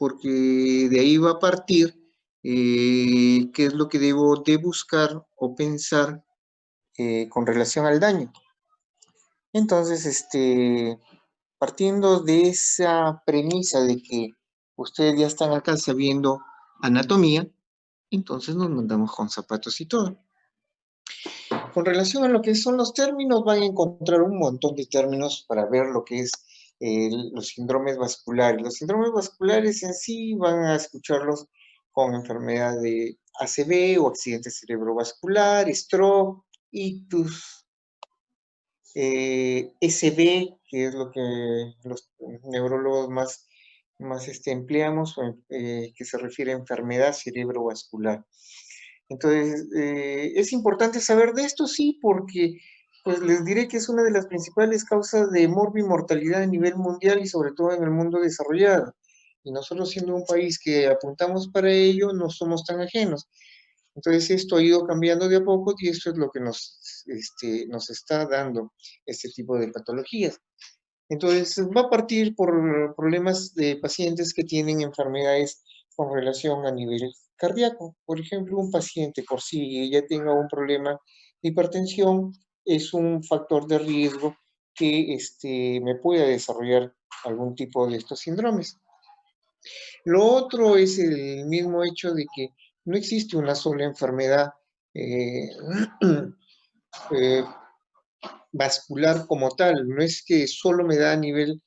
porque de ahí va a partir qué es lo que debo de buscar o pensar con relación al daño. Entonces, partiendo de esa premisa de que ustedes ya están acá sabiendo anatomía, entonces nos mandamos con zapatos y todo. Con relación a lo que son los términos, van a encontrar un montón de términos para ver lo que es los síndromes vasculares. Los síndromes vasculares en sí van a escucharlos con enfermedad de ACV o accidente cerebrovascular, stroke, ictus, SB, que es lo que los neurólogos más empleamos, que se refiere a enfermedad cerebrovascular. Entonces, es importante saber de esto, sí, porque pues les diré que es una de las principales causas de morbimortalidad a nivel mundial y sobre todo en el mundo desarrollado. Y nosotros siendo un país que apuntamos para ello, no somos tan ajenos. Entonces esto ha ido cambiando de a poco y esto es lo que nos está dando este tipo de patologías. Entonces va a partir por problemas de pacientes que tienen enfermedades con relación a nivel cardíaco. Por ejemplo, un paciente por sí ya tenga un problema de hipertensión, es un factor de riesgo que me pueda desarrollar algún tipo de estos síndromes. Lo otro es el mismo hecho de que no existe una sola enfermedad eh, vascular como tal, no es que solo me da a nivel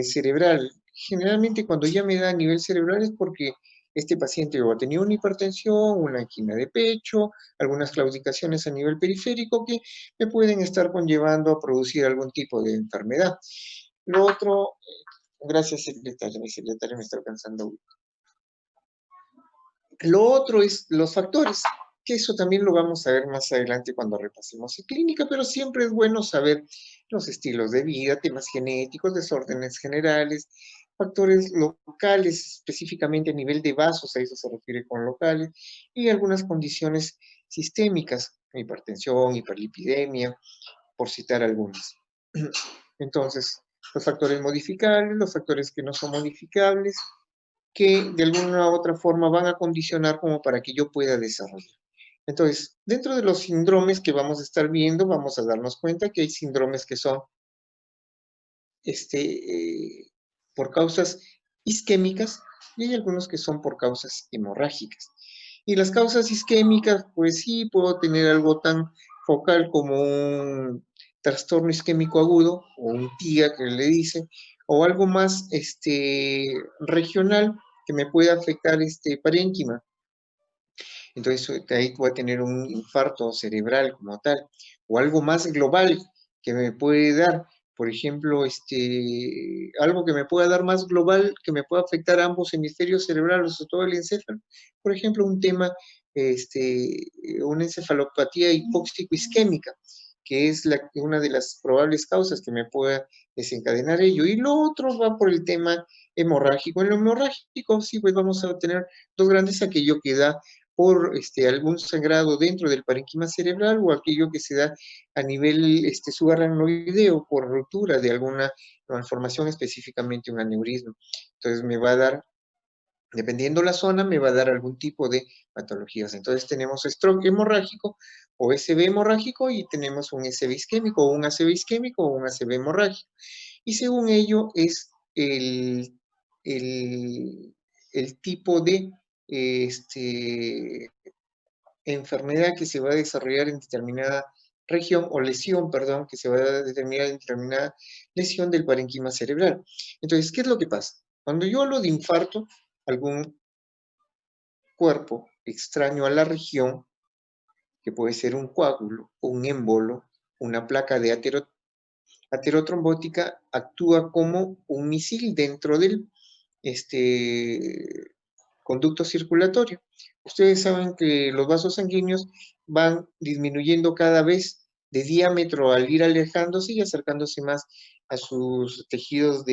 cerebral. Generalmente cuando ya me da a nivel cerebral es porque este paciente o ha tenido una hipertensión, una angina de pecho, algunas claudicaciones a nivel periférico que me pueden estar conllevando a producir algún tipo de enfermedad. Lo otro, gracias secretaria, mi secretaria me está alcanzando. Lo otro es los factores, que eso también lo vamos a ver más adelante cuando repasemos en clínica, pero siempre es bueno saber los estilos de vida, temas genéticos, desórdenes generales, factores locales, específicamente a nivel de vasos, a eso se refiere con locales, y algunas condiciones sistémicas, hipertensión, hiperlipidemia, por citar algunas. Entonces, los factores modificables, los factores que no son modificables, que de alguna u otra forma van a condicionar como para que yo pueda desarrollar. Entonces, dentro de los síndromes que vamos a estar viendo, vamos a darnos cuenta que hay síndromes que son por causas isquémicas y hay algunos que son por causas hemorrágicas. Y las causas isquémicas, pues sí, puedo tener algo tan focal como un trastorno isquémico agudo o un TIA que le dice, o algo más regional que me puede afectar parénquima. Entonces ahí voy a tener un infarto cerebral como tal, o algo más global que me puede dar, por ejemplo, algo que me pueda dar más global, que me pueda afectar a ambos hemisferios cerebrales, sobre todo el encéfalo, por ejemplo, un tema, una encefalopatía hipóxico-isquémica, que es una de las probables causas que me pueda desencadenar ello. Y lo otro va por el tema hemorrágico. En lo hemorrágico, sí, pues vamos a tener dos grandes, aquello que da por algún sangrado dentro del parénquima cerebral o aquello que se da a nivel subaracnoideo por ruptura de alguna malformación, específicamente un aneurisma. Entonces me va a dar, dependiendo la zona, me va a dar algún tipo de patologías. Entonces tenemos stroke hemorrágico o SB hemorrágico y tenemos un SB isquémico o un ACV isquémico o un ACV hemorrágico. Y según ello es el tipo de enfermedad que se va a desarrollar en determinada región, o lesión, perdón, que se va a determinar en determinada lesión del parénquima cerebral. Entonces, ¿qué es lo que pasa? Cuando yo hablo de infarto, algún cuerpo extraño a la región, que puede ser un coágulo, un émbolo, una placa de aterotrombótica, actúa como un misil dentro del conducto circulatorio. Ustedes saben que los vasos sanguíneos van disminuyendo cada vez de diámetro al ir alejándose y acercándose más a sus tejidos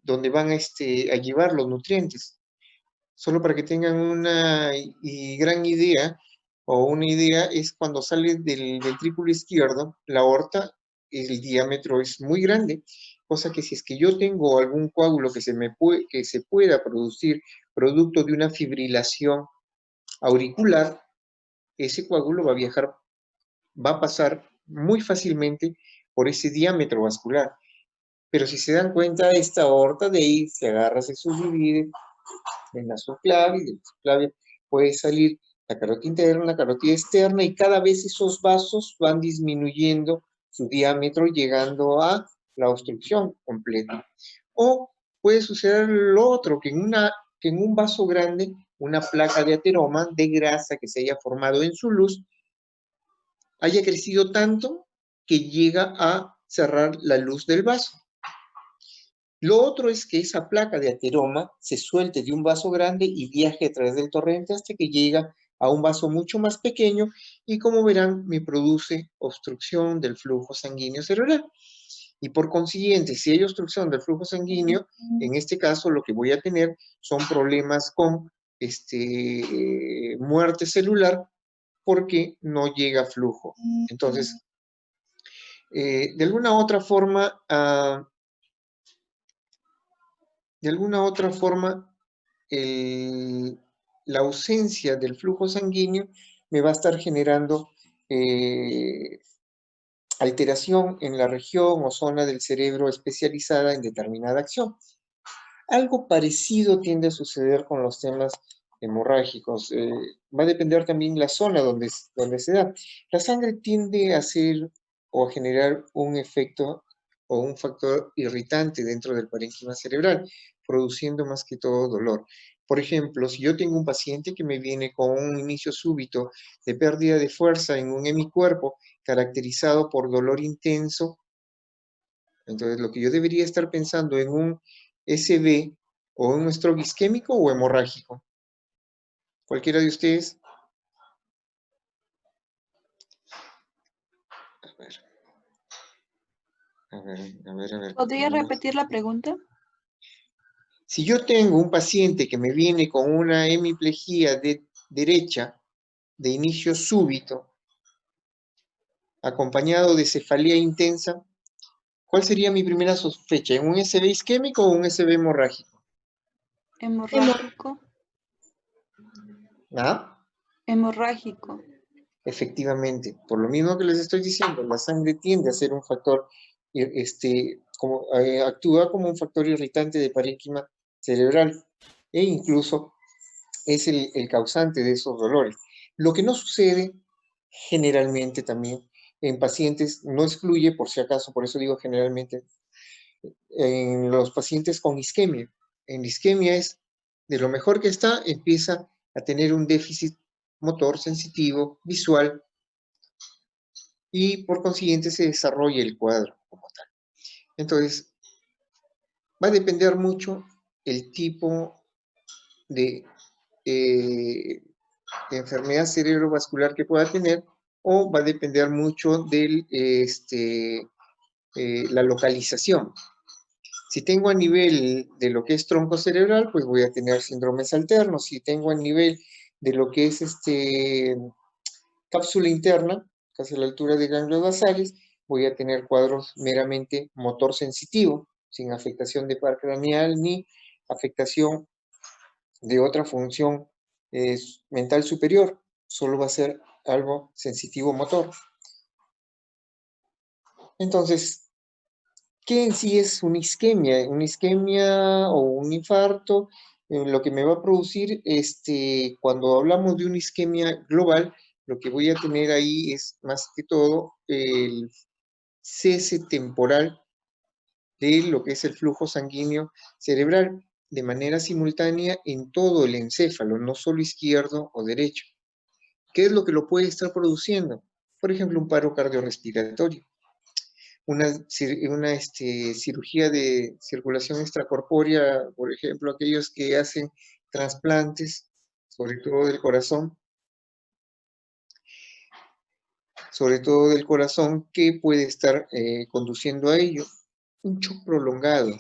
donde van a llevar los nutrientes. Solo para que tengan una gran idea, o una idea, es cuando sale del ventrículo izquierdo, la aorta, el diámetro es muy grande, cosa que si es que yo tengo algún coágulo que se pueda producir producto de una fibrilación auricular, ese coágulo va a viajar, va a pasar muy fácilmente por ese diámetro vascular. Pero si se dan cuenta, esta aorta de ahí se agarra, se subdivide en la subclavia, y de la subclavia puede salir la carótida interna, la carótida externa, y cada vez esos vasos van disminuyendo su diámetro, llegando a la obstrucción completa. O puede suceder lo otro, que en un vaso grande, una placa de ateroma de grasa que se haya formado en su luz, haya crecido tanto que llega a cerrar la luz del vaso. Lo otro es que esa placa de ateroma se suelte de un vaso grande y viaje a través del torrente hasta que llega a un vaso mucho más pequeño y, como verán, me produce obstrucción del flujo sanguíneo cerebral. Y por consiguiente, si hay obstrucción del flujo sanguíneo, en este caso lo que voy a tener son problemas con muerte celular porque no llega flujo. Entonces, de alguna otra forma, la ausencia del flujo sanguíneo me va a estar generando alteración en la región o zona del cerebro especializada en determinada acción. Algo parecido tiende a suceder con los temas hemorrágicos. Va a depender también la zona donde se da. La sangre tiende a hacer o a generar un efecto o un factor irritante dentro del parénquima cerebral, produciendo más que todo dolor. Por ejemplo, si yo tengo un paciente que me viene con un inicio súbito de pérdida de fuerza en un hemicuerpo caracterizado por dolor intenso, entonces lo que yo debería estar pensando en un SB o un stroke isquémico o hemorrágico. Cualquiera de ustedes. A ver. ¿Podría repetir la pregunta? Si yo tengo un paciente que me viene con una hemiplegia derecha de inicio súbito, acompañado de cefalea intensa, ¿cuál sería mi primera sospecha? ¿En un SB isquémico o un SB hemorrágico? Hemorrágico. ¿Ah? Hemorrágico. Efectivamente, por lo mismo que les estoy diciendo, la sangre tiende a ser un factor, actúa como un factor irritante de parénquima cerebral e incluso es el causante de esos dolores. Lo que no sucede generalmente también en pacientes, no excluye por si acaso, por eso digo generalmente, en los pacientes con isquemia. En la isquemia es de lo mejor que está, empieza a tener un déficit motor, sensitivo, visual, y por consiguiente se desarrolla el cuadro como tal. Entonces, va a depender mucho el tipo de enfermedad cerebrovascular que pueda tener, o va a depender mucho de la localización. Si tengo a nivel de lo que es tronco cerebral, pues voy a tener síndromes alternos. Si tengo a nivel de lo que es cápsula interna, casi a la altura de ganglios basales, voy a tener cuadros meramente motor sensitivo, sin afectación de par craneal ni afectación de otra función mental superior. Solo va a ser algo sensitivo motor. Entonces, ¿qué en sí es una isquemia? Una isquemia o un infarto, lo que me va a producir, cuando hablamos de una isquemia global, lo que voy a tener ahí es más que todo el cese temporal de lo que es el flujo sanguíneo cerebral de manera simultánea en todo el encéfalo, no solo izquierdo o derecho. ¿Qué es lo que lo puede estar produciendo? Por ejemplo, un paro cardiorrespiratorio, una cirugía de circulación extracorpórea, por ejemplo, aquellos que hacen trasplantes, sobre todo del corazón, que puede estar conduciendo a ello. Un shock prolongado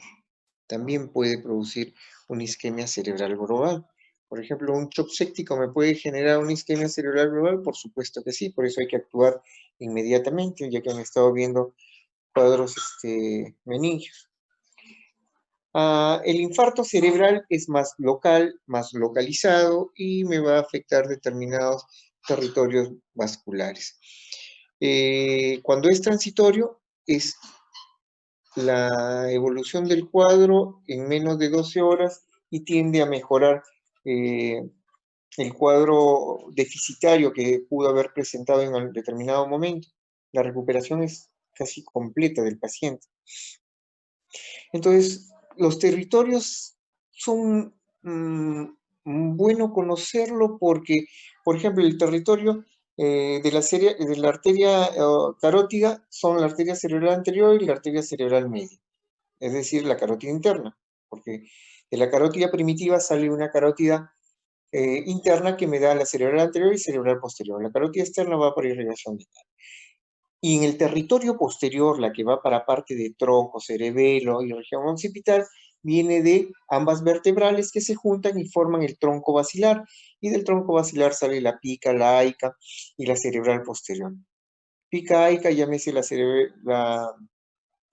también puede producir una isquemia cerebral global. Por ejemplo, un shock séptico me puede generar una isquemia cerebral global, por supuesto que sí, por eso hay que actuar inmediatamente, ya que han estado viendo cuadros meningios. El infarto cerebral es más local, más localizado y me va a afectar determinados territorios vasculares. Cuando es transitorio, es la evolución del cuadro en menos de 12 horas y tiende a mejorar el cuadro deficitario que pudo haber presentado en un determinado momento. La recuperación es casi completa del paciente. Entonces, los territorios son bueno conocerlo porque, por ejemplo, el territorio de la arteria carótida son la arteria cerebral anterior y la arteria cerebral media, es decir, la carótida interna, porque de la carótida primitiva sale una carótida interna que me da la cerebral anterior y cerebral posterior. La carótida externa va por irrigación. Y en el territorio posterior, la que va para parte de tronco, cerebelo y región occipital, viene de ambas vertebrales que se juntan y forman el tronco basilar. Y del tronco basilar sale la pica, la aica y la cerebral posterior. Pica, aica, llámese la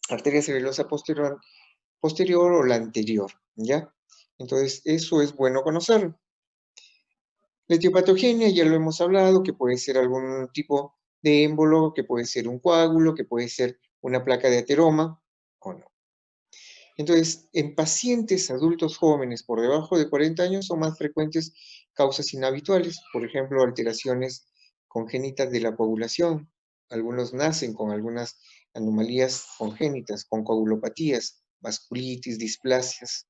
arteria cerebrosa posterior o la anterior, ¿ya? Entonces, eso es bueno conocerlo. La etiopatogenia ya lo hemos hablado, que puede ser algún tipo de émbolo, que puede ser un coágulo, que puede ser una placa de ateroma o no. Entonces, en pacientes adultos jóvenes por debajo de 40 años son más frecuentes causas inhabituales, por ejemplo, alteraciones congénitas de la coagulación. Algunos nacen con algunas anomalías congénitas, con coagulopatías, vasculitis, displasias.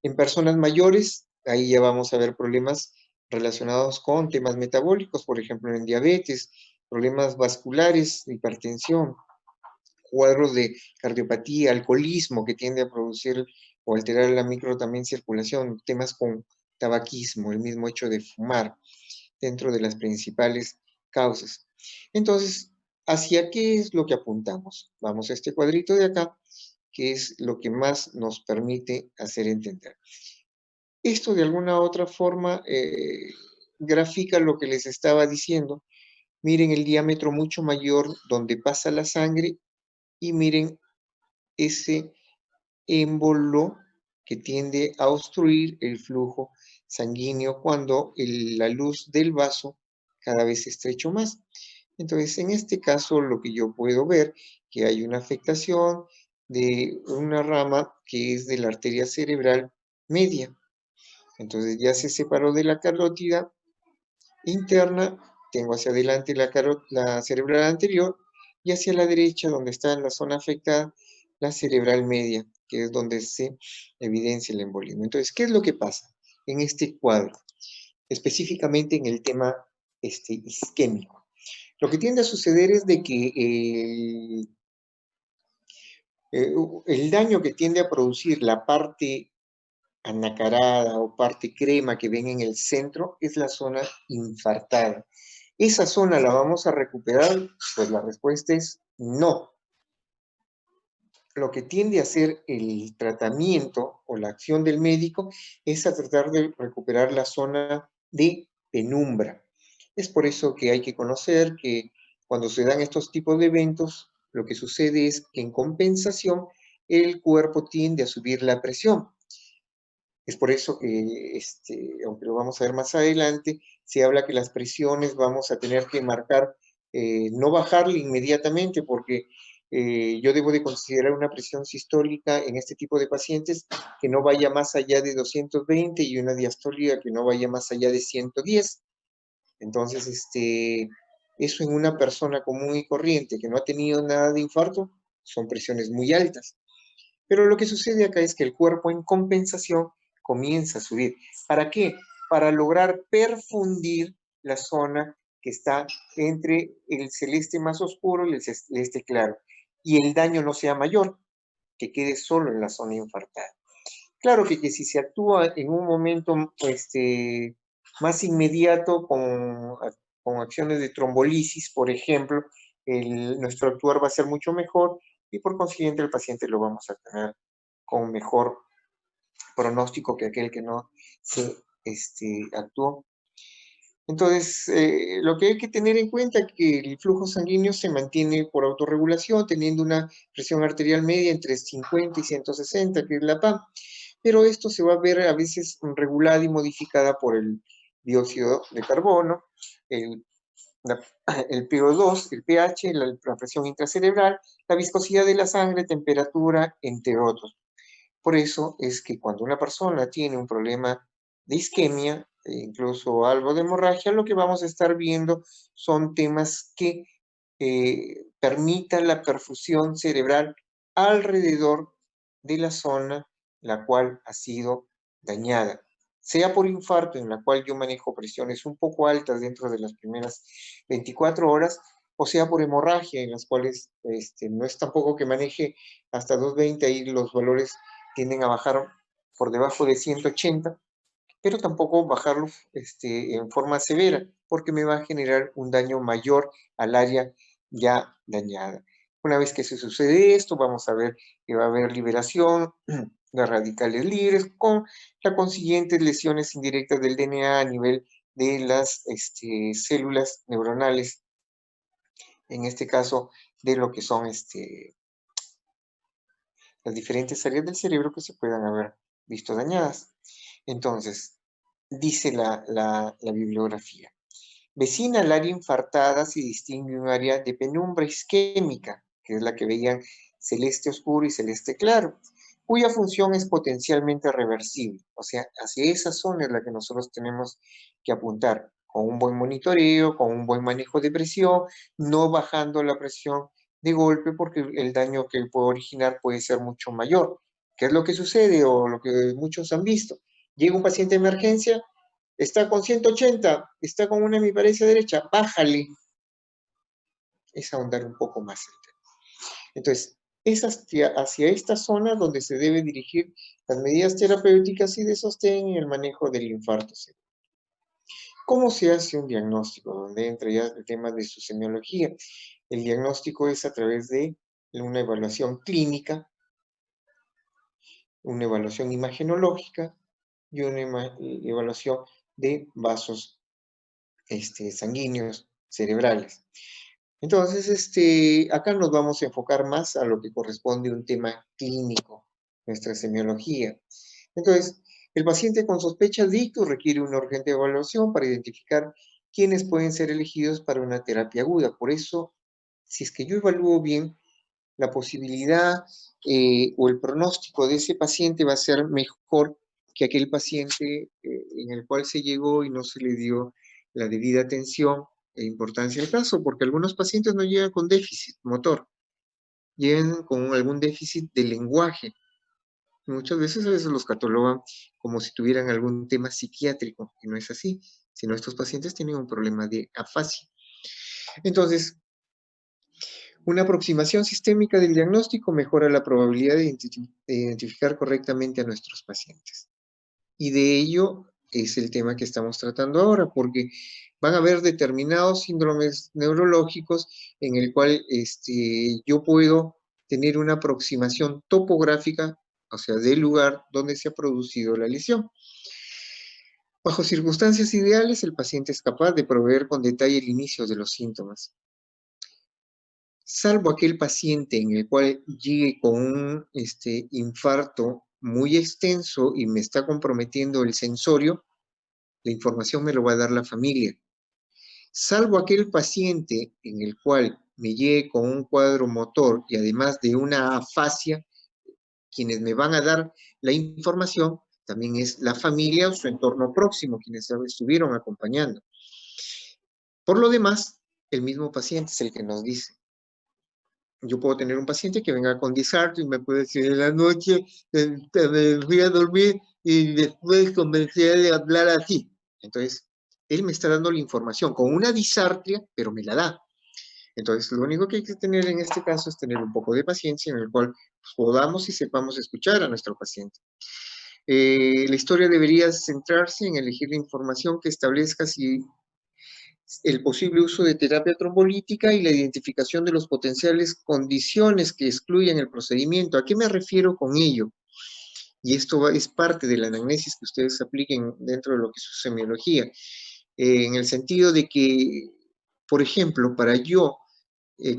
En personas mayores, ahí ya vamos a ver problemas relacionados con temas metabólicos, por ejemplo, en diabetes, problemas vasculares, hipertensión, cuadros de cardiopatía, alcoholismo que tiende a producir o alterar la micro también circulación, temas con tabaquismo, el mismo hecho de fumar, dentro de las principales causas. Entonces, ¿hacia qué es lo que apuntamos? Vamos a este cuadrito de acá, que es lo que más nos permite hacer entender. Esto de alguna otra forma grafica lo que les estaba diciendo. Miren el diámetro mucho mayor donde pasa la sangre y miren ese émbolo que tiende a obstruir el flujo sanguíneo cuando la luz del vaso cada vez se estrecha más. Entonces, en este caso, lo que yo puedo ver, que hay una afectación de una rama que es de la arteria cerebral media. Entonces, ya se separó de la carótida interna, tengo hacia adelante la cerebral anterior y hacia la derecha, donde está en la zona afectada, la cerebral media, que es donde se evidencia el embolismo. Entonces, ¿qué es lo que pasa en este cuadro? Específicamente en el tema isquémico. Lo que tiende a suceder es de que el daño que tiende a producir la parte anacarada o parte crema que ven en el centro es la zona infartada. ¿Esa zona la vamos a recuperar? Pues la respuesta es no. Lo que tiende a hacer el tratamiento o la acción del médico es a tratar de recuperar la zona de penumbra. Es por eso que hay que conocer que cuando se dan estos tipos de eventos, lo que sucede es que en compensación el cuerpo tiende a subir la presión. Es por eso que, aunque lo vamos a ver más adelante, se habla que las presiones vamos a tener que marcar, no bajarle inmediatamente, porque yo debo de considerar una presión sistólica en este tipo de pacientes que no vaya más allá de 220 y una diastólica que no vaya más allá de 110. Entonces, eso en una persona común y corriente que no ha tenido nada de infarto, son presiones muy altas. Pero lo que sucede acá es que el cuerpo en compensación comienza a subir. ¿Para qué? Para lograr perfundir la zona que está entre el celeste más oscuro y el celeste claro. Y el daño no sea mayor, que quede solo en la zona infartada. Claro que si se actúa en un momento más inmediato con acciones de trombolisis, por ejemplo, nuestro actuar va a ser mucho mejor y por consiguiente el paciente lo vamos a tener con mejor pronóstico que aquel que no se actuó. Entonces, lo que hay que tener en cuenta es que el flujo sanguíneo se mantiene por autorregulación, teniendo una presión arterial media entre 50 y 160, que es la PAM. Pero esto se va a ver a veces regulada y modificada por el dióxido de carbono, el, la- el PO2, el pH, la presión intracerebral, la viscosidad de la sangre, temperatura, entre otros. Por eso es que cuando una persona tiene un problema de isquemia, e incluso algo de hemorragia, lo que vamos a estar viendo son temas que permitan la perfusión cerebral alrededor de la zona la cual ha sido dañada. Sea por infarto, en la cual yo manejo presiones un poco altas dentro de las primeras 24 horas, o sea por hemorragia, en las cuales no es tampoco que maneje hasta 220, ahí los valores tienden a bajar por debajo de 180, pero tampoco bajarlo en forma severa, porque me va a generar un daño mayor al área ya dañada. Una vez que se sucede esto, vamos a ver que va a haber liberación de radicales libres con las consiguientes lesiones indirectas del DNA a nivel de las células neuronales, en este caso de lo que son las diferentes áreas del cerebro que se puedan haber visto dañadas. Entonces, dice la bibliografía. Vecina al área infartada se distingue un área de penumbra isquémica, que es la que veían celeste oscuro y celeste claro, cuya función es potencialmente reversible. O sea, hacia esa zona es la que nosotros tenemos que apuntar, con un buen monitoreo, con un buen manejo de presión, no bajando la presión de golpe, porque el daño que puede originar puede ser mucho mayor. ¿Qué es lo que sucede o lo que muchos han visto? Llega un paciente de emergencia, está con 180, está con una hemiparesia derecha, bájale. Es ahondar un poco más el tema. Entonces, es hacia esta zona donde se debe dirigir las medidas terapéuticas y de sostén en el manejo del infarto. ¿Cómo se hace un diagnóstico? Donde entra ya el tema de su semiología. El diagnóstico es a través de una evaluación clínica, una evaluación imagenológica y una evaluación de vasos sanguíneos cerebrales. Entonces, acá nos vamos a enfocar más a lo que corresponde a un tema clínico, nuestra semiología. Entonces, el paciente con sospecha de ictus requiere una urgente evaluación para identificar quiénes pueden ser elegidos para una terapia aguda. Por eso, si es que yo evalúo bien, la posibilidad o el pronóstico de ese paciente va a ser mejor que aquel paciente en el cual se llegó y no se le dio la debida atención e importancia al caso, porque algunos pacientes no llegan con déficit motor, llegan con algún déficit de lenguaje. Muchas veces a veces los catalogan como si tuvieran algún tema psiquiátrico, y no es así, sino estos pacientes tienen un problema de afasia. Entonces, una aproximación sistémica del diagnóstico mejora la probabilidad de identificar correctamente a nuestros pacientes. Y de ello es el tema que estamos tratando ahora, porque van a haber determinados síndromes neurológicos en el cual yo puedo tener una aproximación topográfica, o sea, del lugar donde se ha producido la lesión. Bajo circunstancias ideales, el paciente es capaz de proveer con detalle el inicio de los síntomas, salvo aquel paciente en el cual llegue con un infarto muy extenso y me está comprometiendo el sensorio, la información me lo va a dar la familia. Salvo aquel paciente en el cual me llegue con un cuadro motor y además de una afasia, quienes me van a dar la información también es la familia o su entorno próximo, quienes estuvieron acompañando. Por lo demás, el mismo paciente es el que nos dice. Yo puedo tener un paciente que venga con disartria y me puede decir en la noche, me fui a dormir y después comencé a hablar así. Entonces, él me está dando la información con una disartria, pero me la da. Entonces, lo único que hay que tener en este caso es tener un poco de paciencia en el cual podamos y sepamos escuchar a nuestro paciente. La historia debería centrarse en elegir la información que establezca si el posible uso de terapia trombolítica y la identificación de los potenciales condiciones que excluyen el procedimiento. ¿A qué me refiero con ello? Y esto es parte de la anamnesis que ustedes apliquen dentro de lo que es su semiología. en el sentido de que, por ejemplo, para yo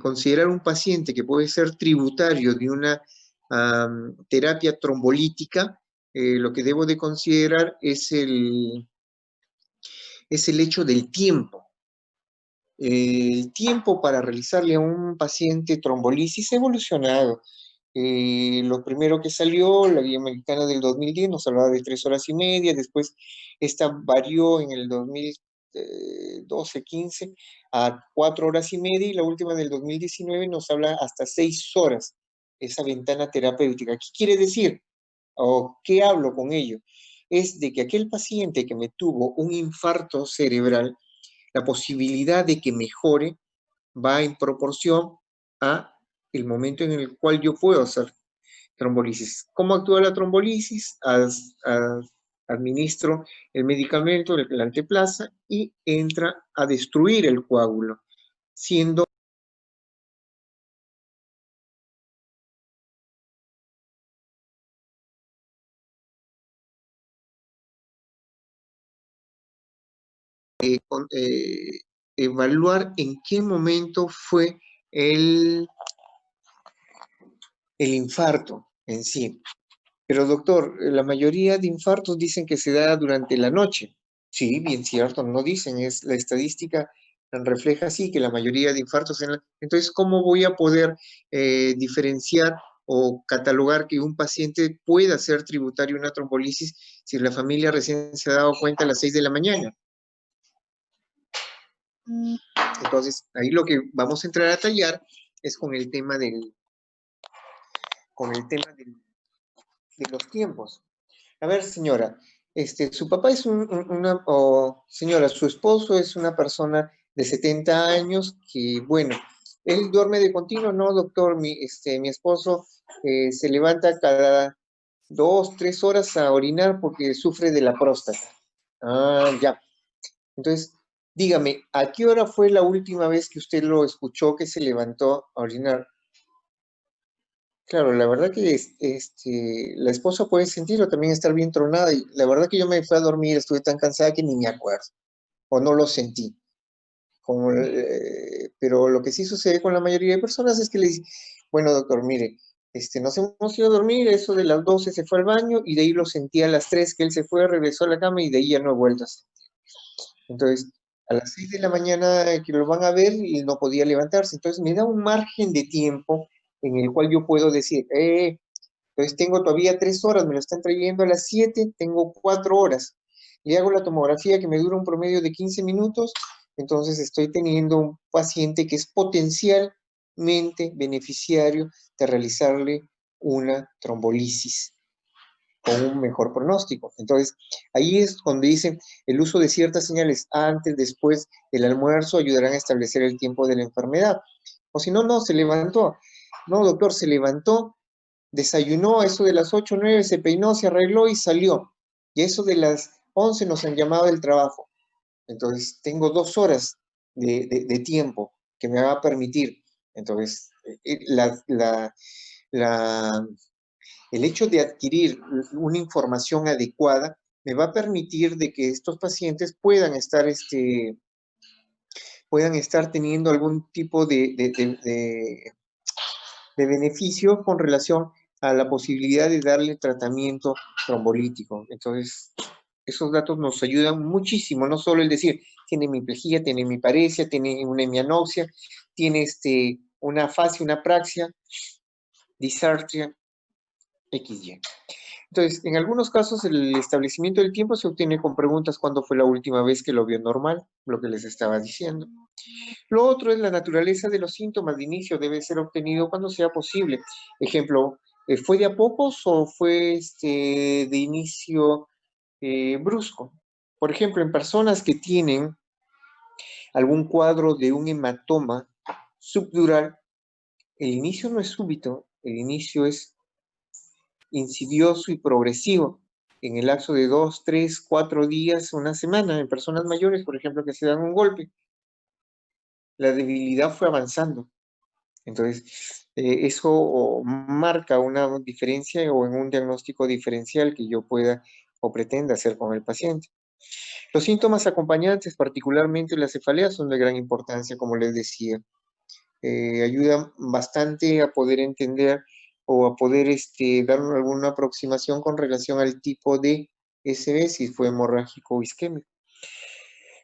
considerar un paciente que puede ser tributario de una terapia trombolítica, lo que debo de considerar es el hecho del tiempo. El tiempo para realizarle a un paciente trombolisis ha evolucionado. Lo primero que salió, la guía americana del 2010, nos hablaba de 3 horas y media, después esta varió en el 2012-15 a 4 horas y media, y la última del 2019 nos habla hasta 6 horas, esa ventana terapéutica. ¿Qué quiere decir? ¿O qué hablo con ello? Es de que aquel paciente que me tuvo un infarto cerebral, la posibilidad de que mejore va en proporción a el momento en el cual yo puedo hacer trombolisis. ¿Cómo actúa la trombolisis? Administro el medicamento, el anteplaza, y entra a destruir el coágulo, siendo evaluar en qué momento fue el, el infarto en sí. Pero doctor, la mayoría de infartos dicen que se da durante la noche. Sí, bien cierto, no dicen, es la estadística refleja así, que la mayoría de infartos Entonces, ¿cómo voy a poder diferenciar o catalogar que un paciente pueda ser tributario de una trombolisis si la familia recién se ha dado cuenta a las 6 de la mañana? Entonces, ahí lo que vamos a entrar a tallar es con el tema de los tiempos. A ver, señora, su papá es señora, su esposo es una persona de 70 años que, bueno, él duerme de continuo, ¿no, doctor? Mi esposo se levanta cada 2, 3 horas a orinar porque sufre de la próstata. Ah, ya. Entonces, dígame, ¿a qué hora fue la última vez que usted lo escuchó que se levantó a orinar? Claro, la verdad que la esposa puede sentir o también estar bien tronada, y la verdad que yo me fui a dormir, estuve tan cansada que ni me acuerdo, o no lo sentí. Pero lo que sí sucede con la mayoría de personas es que le dicen, bueno, doctor, mire, nos hemos ido a dormir, eso de las 12 se fue al baño, y de ahí lo sentí a las 3 que él se fue, regresó a la cama, y de ahí ya no he vuelto a sentir. Entonces, a las 6 de la mañana que lo van a ver y no podía levantarse. Entonces, me da un margen de tiempo en el cual yo puedo decir, entonces tengo todavía 3 horas, me lo están trayendo a las 7, tengo 4 horas. Le hago la tomografía que me dura un promedio de 15 minutos, entonces estoy teniendo un paciente que es potencialmente beneficiario de realizarle una trombolisis con un mejor pronóstico. Entonces, ahí es donde dicen el uso de ciertas señales antes, después del almuerzo ayudarán a establecer el tiempo de la enfermedad. O si no, no, se levantó. No, doctor, se levantó, desayunó a eso de las 8 o 9, se peinó, se arregló y salió. Y a eso de las 11 nos han llamado del trabajo. Entonces, tengo 2 horas de tiempo que me va a permitir. Entonces, la, el hecho de adquirir una información adecuada me va a permitir de que estos pacientes puedan estar teniendo algún tipo de beneficio con relación a la posibilidad de darle tratamiento trombolítico. Entonces, esos datos nos ayudan muchísimo, no solo el decir, tiene hemiplegia, tiene hemiparesia, tiene una hemianopsia, tiene una afasia, una apraxia, disartria, XY. Entonces, en algunos casos el establecimiento del tiempo se obtiene con preguntas: ¿cuándo fue la última vez que lo vio normal? Lo que les estaba diciendo. Lo otro es la naturaleza de los síntomas de inicio, debe ser obtenido cuando sea posible. Ejemplo, ¿fue de a pocos o fue de inicio brusco? Por ejemplo, en personas que tienen algún cuadro de un hematoma subdural, el inicio no es súbito, el inicio es insidioso y progresivo, en el lapso de 2, 3, 4 días, una semana. En personas mayores, por ejemplo, que se dan un golpe, la debilidad fue avanzando. Entonces, eso marca una diferencia o en un diagnóstico diferencial que yo pueda o pretenda hacer con el paciente. Los síntomas acompañantes, particularmente la cefalea, son de gran importancia, como les decía. Ayuda bastante a poder entender o a poder dar alguna aproximación con relación al tipo de SB, si fue hemorrágico o isquémico.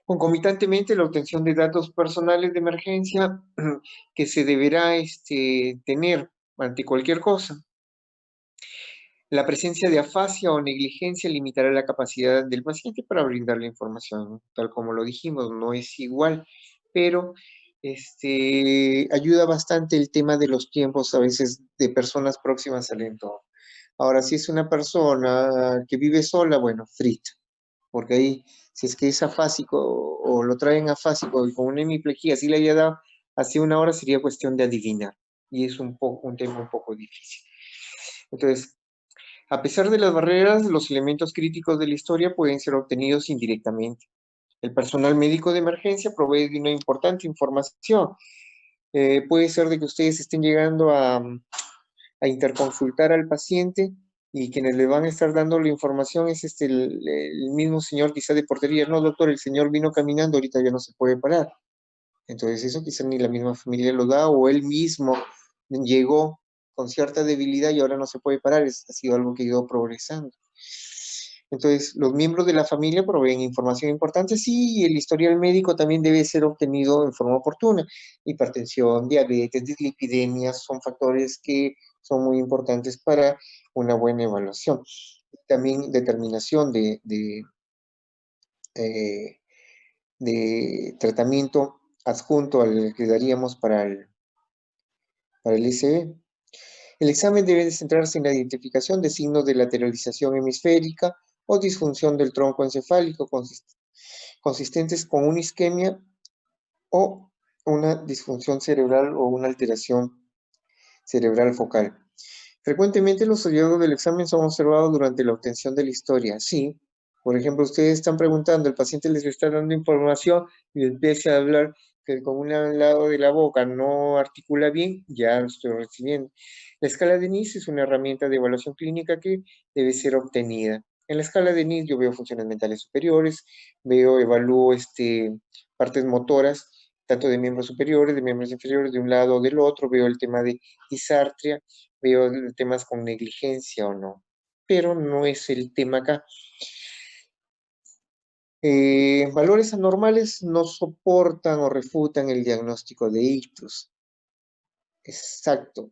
Concomitantemente, la obtención de datos personales de emergencia que se deberá tener ante cualquier cosa. La presencia de afasia o negligencia limitará la capacidad del paciente para brindar la información, tal como lo dijimos, no es igual, pero ayuda bastante el tema de los tiempos a veces de personas próximas al entorno. Ahora, si es una persona que vive sola, bueno, frita, porque ahí, si es que es afásico o lo traen afásico y con una hemiplegia, si le haya dado hace una hora, sería cuestión de adivinar, y es un tema un poco difícil. Entonces, a pesar de las barreras, los elementos críticos de la historia pueden ser obtenidos indirectamente. El personal médico de emergencia provee de una importante información. Puede ser de que ustedes estén llegando a interconsultar al paciente y quienes le van a estar dando la información es el mismo señor quizá de portería. No, doctor, el señor vino caminando, ahorita ya no se puede parar. Entonces eso quizá ni la misma familia lo da o él mismo llegó con cierta debilidad y ahora no se puede parar, ha sido algo que ha ido progresando. Entonces, los miembros de la familia proveen información importante, sí, y el historial médico también debe ser obtenido en forma oportuna. Hipertensión, diabetes, dislipidemias son factores que son muy importantes para una buena evaluación. También determinación eh, de tratamiento adjunto al que daríamos para el SB. El examen debe de centrarse en la identificación de signos de lateralización hemisférica o disfunción del tronco encefálico consistentes con una isquemia o una disfunción cerebral o una alteración cerebral focal. Frecuentemente los hallazgos del examen son observados durante la obtención de la historia. Sí, por ejemplo, ustedes están preguntando, el paciente les está dando información y empieza a hablar que con un lado de la boca no articula bien, ya lo estoy recibiendo. La escala de NIS es una herramienta de evaluación clínica que debe ser obtenida. En la escala de NIS yo veo funciones mentales superiores, evalúo partes motoras, tanto de miembros superiores, de miembros inferiores, de un lado o del otro, veo el tema de disartria, veo temas con negligencia o no, pero no es el tema acá. Valores anormales no soportan o refutan el diagnóstico de ictus. Exacto.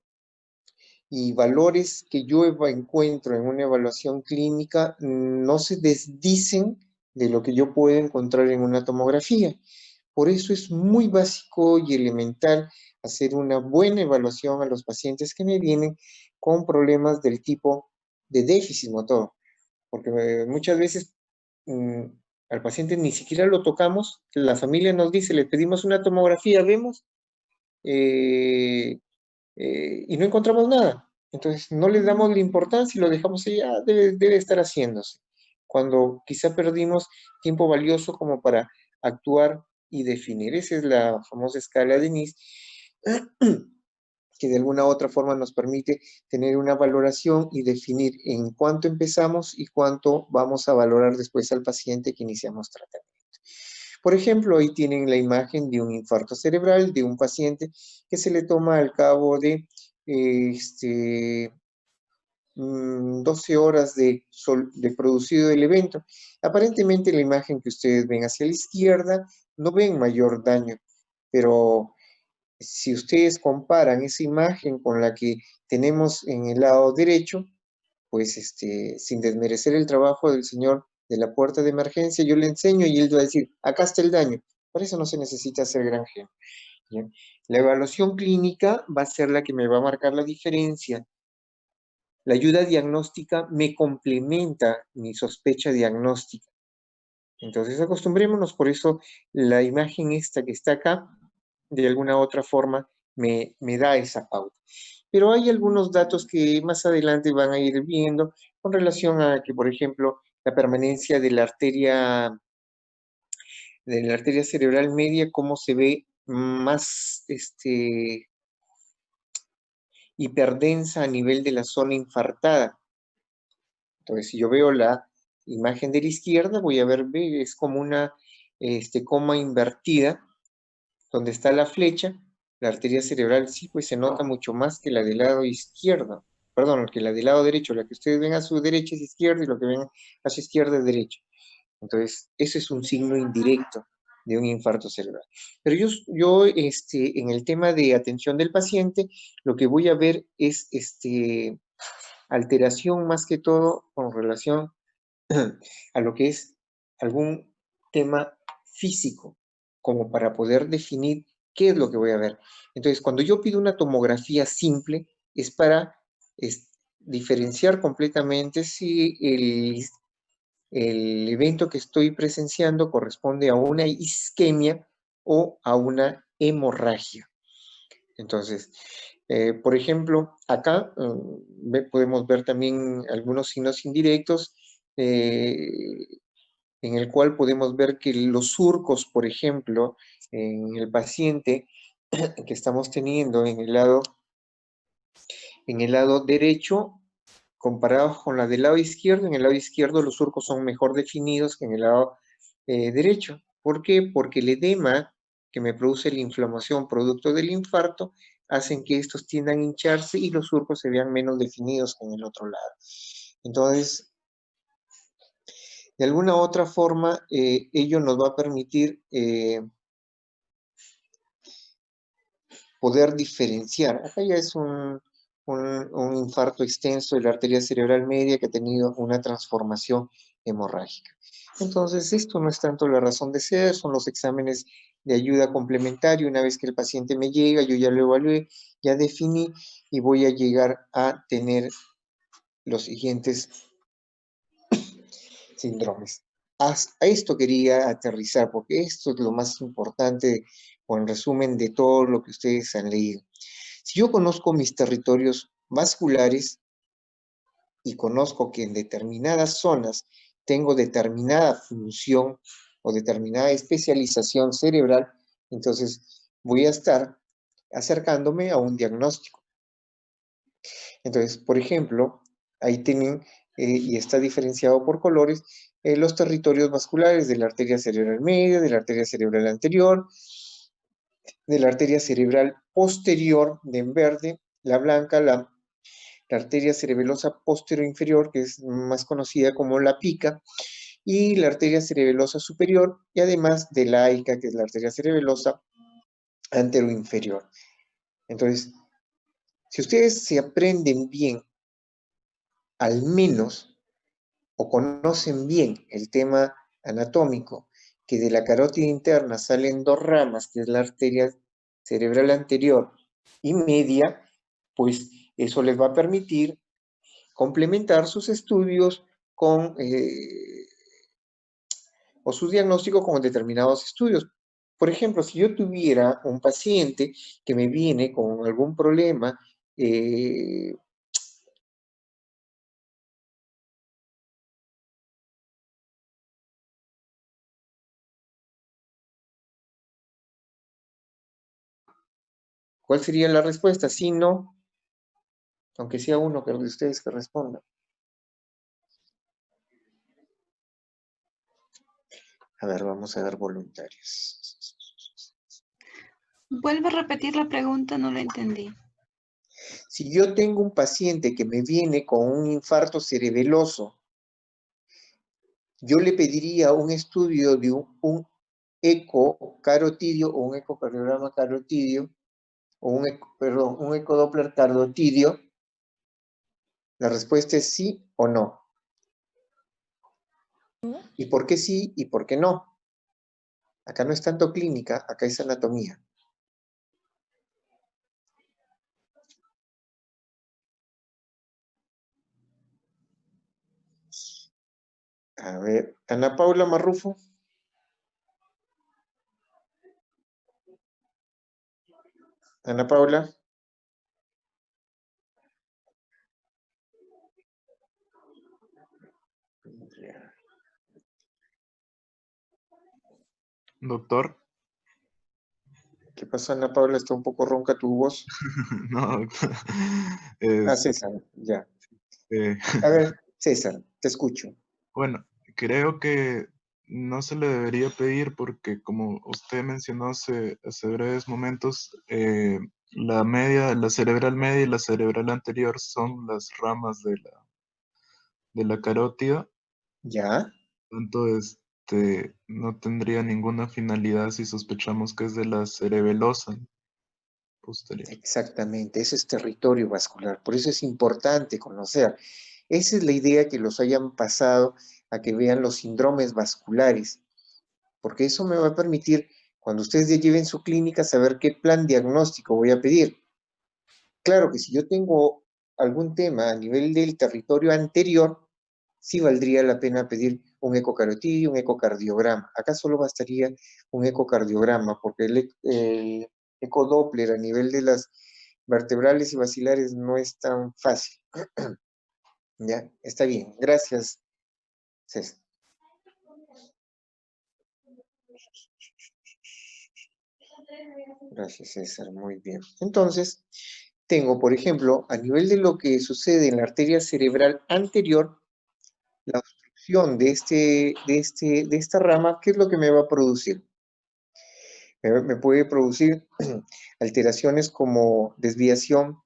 Y valores que yo encuentro en una evaluación clínica no se desdicen de lo que yo puedo encontrar en una tomografía. Por eso es muy básico y elemental hacer una buena evaluación a los pacientes que me vienen con problemas del tipo de déficit motor, porque muchas veces al paciente ni siquiera lo tocamos, la familia nos dice, le pedimos una tomografía, vemos, y no encontramos nada. Entonces no le damos la importancia y lo dejamos ahí, debe estar haciéndose, cuando quizá perdimos tiempo valioso como para actuar y definir. Esa es la famosa escala de NIS, que de alguna u otra forma nos permite tener una valoración y definir en cuánto empezamos y cuánto vamos a valorar después al paciente que iniciamos tratamiento. Por ejemplo, ahí tienen la imagen de un infarto cerebral de un paciente que se le toma al cabo de 12 horas de producido el evento. Aparentemente la imagen que ustedes ven hacia la izquierda no ven mayor daño, pero si ustedes comparan esa imagen con la que tenemos en el lado derecho, pues sin desmerecer el trabajo del señor de la puerta de emergencia, yo le enseño y él va a decir, acá está el daño. Por eso no se necesita ser granjero. ¿Bien? La evaluación clínica va a ser la que me va a marcar la diferencia. La ayuda diagnóstica me complementa mi sospecha diagnóstica. Entonces acostumbrémonos, por eso la imagen esta que está acá, de alguna u otra forma, me da esa pauta. Pero hay algunos datos que más adelante van a ir viendo con relación a que, por ejemplo, la permanencia de la arteria cerebral media, cómo se ve más hiperdensa a nivel de la zona infartada. Entonces, si yo veo la imagen de la izquierda, voy a ver, ve, es como una coma invertida, donde está la flecha, la arteria cerebral sí, pues se nota mucho más que la del lado izquierdo, perdón, que la del lado derecho, la que ustedes ven a su derecha es izquierda y lo que ven a su izquierda es derecho. Entonces, ese es un signo indirecto de un infarto cerebral. Pero yo en el tema de atención del paciente, lo que voy a ver es alteración más que todo con relación a lo que es algún tema físico, como para poder definir qué es lo que voy a ver. Entonces, cuando yo pido una tomografía simple, es para diferenciar completamente si el evento que estoy presenciando corresponde a una isquemia o a una hemorragia. Entonces, por ejemplo, acá podemos ver también algunos signos indirectos en el cual podemos ver que los surcos, por ejemplo, en el paciente que estamos teniendo en el lado derecho, comparados con la del lado izquierdo, en el lado izquierdo los surcos son mejor definidos que en el lado derecho. ¿Por qué? Porque el edema que me produce la inflamación producto del infarto hacen que estos tiendan a hincharse y los surcos se vean menos definidos que en el otro lado. Entonces, de alguna u otra forma, ello nos va a permitir poder diferenciar. Acá ya es un infarto extenso de la arteria cerebral media que ha tenido una transformación hemorrágica. Entonces, esto no es tanto la razón de ser, son los exámenes de ayuda complementaria. Una vez que el paciente me llega, yo ya lo evalué, ya definí y voy a llegar a tener los siguientes síndromes. A esto quería aterrizar, porque esto es lo más importante, o en resumen, de todo lo que ustedes han leído. Si yo conozco mis territorios vasculares y conozco que en determinadas zonas tengo determinada función o determinada especialización cerebral, entonces voy a estar acercándome a un diagnóstico. Entonces, por ejemplo, ahí tienen, y está diferenciado por colores, los territorios vasculares de la arteria cerebral media, de la arteria cerebral anterior, de la arteria cerebral posterior, de en verde, la blanca, la arteria cerebelosa posterior-inferior, que es más conocida como la pica, y la arteria cerebelosa superior, y además de la AICA, que es la arteria cerebelosa antero-inferior. Entonces, si ustedes se aprenden bien, al menos, o conocen bien el tema anatómico, que de la carótida interna salen dos ramas, que es la arteria cerebral anterior y media, pues eso les va a permitir complementar sus estudios con, o sus diagnósticos con determinados estudios. Por ejemplo, si yo tuviera un paciente que me viene con algún problema, ¿cuál sería la respuesta? Sí, no, aunque sea uno de ustedes que responda. A ver, vamos a ver voluntarios. Vuelve a repetir la pregunta, no la entendí. Si yo tengo un paciente que me viene con un infarto cerebeloso, yo le pediría un estudio de un eco carotidio o un ecocardiograma carotidio, o un ecodoppler carotidio. La respuesta es sí o no. ¿Y por qué sí y por qué no? Acá no es tanto clínica, acá es anatomía. A ver, Ana Paula Marrufo. Ana Paula. Doctor. ¿Qué pasa, Ana Paula? Está un poco ronca tu voz. No, doctor. Ah, César, ya. Eh, A ver, César, te escucho. bueno, creo que no se le debería pedir porque, como usted mencionó hace breves momentos, la cerebral media y la cerebral anterior son las ramas de la carótida. ¿Ya? Tanto no tendría ninguna finalidad si sospechamos que es de la cerebelosa posterior. Exactamente, ese es territorio vascular. Por eso es importante conocer. Esa es la idea, que los hayan pasado a que vean los síndromes vasculares, porque eso me va a permitir, cuando ustedes ya lleven su clínica, saber qué plan diagnóstico voy a pedir. Claro que si yo tengo algún tema a nivel del territorio anterior, sí valdría la pena pedir un ecocarotidio, un ecocardiograma. Acá solo bastaría un ecocardiograma, porque el ecodoppler a nivel de las vertebrales y vacilares no es tan fácil. Ya, está bien. Gracias, César. Gracias, César. Muy bien. Entonces, tengo, por ejemplo, a nivel de lo que sucede en la arteria cerebral anterior, la obstrucción de esta rama, ¿qué es lo que me va a producir? Me puede producir alteraciones como desviación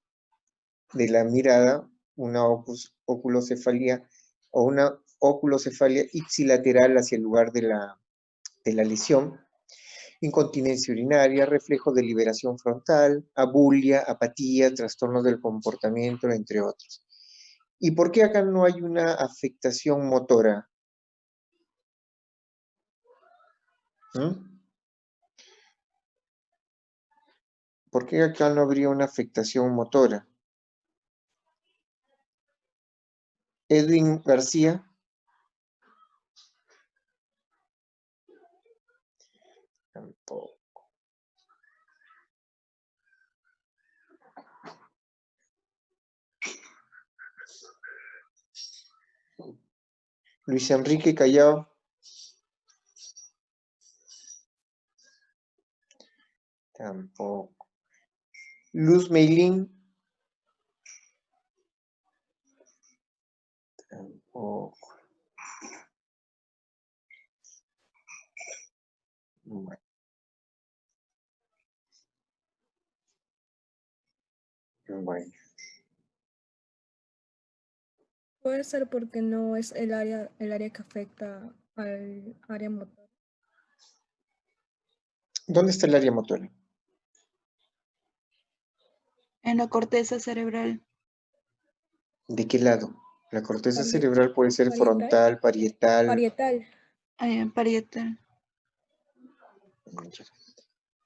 de la mirada, una oculocefalia o una oculocefalia ipsilateral hacia el lugar de la lesión, incontinencia urinaria, reflejo de liberación frontal, abulia, apatía, trastornos del comportamiento, entre otros. ¿Y por qué acá no hay una afectación motora? ¿Mm? ¿Por qué acá no habría una afectación motora? Edwin García. Tampoco. Luis Enrique Callao. Tampoco. Luz Meilín. Tampoco. Bueno. Bueno. Puede ser porque no es el área que afecta al área motora. ¿Dónde está el área motora? En la corteza cerebral. ¿De qué lado? La corteza Parie- cerebral puede ser parietal. frontal, parietal. Parietal. Parietal.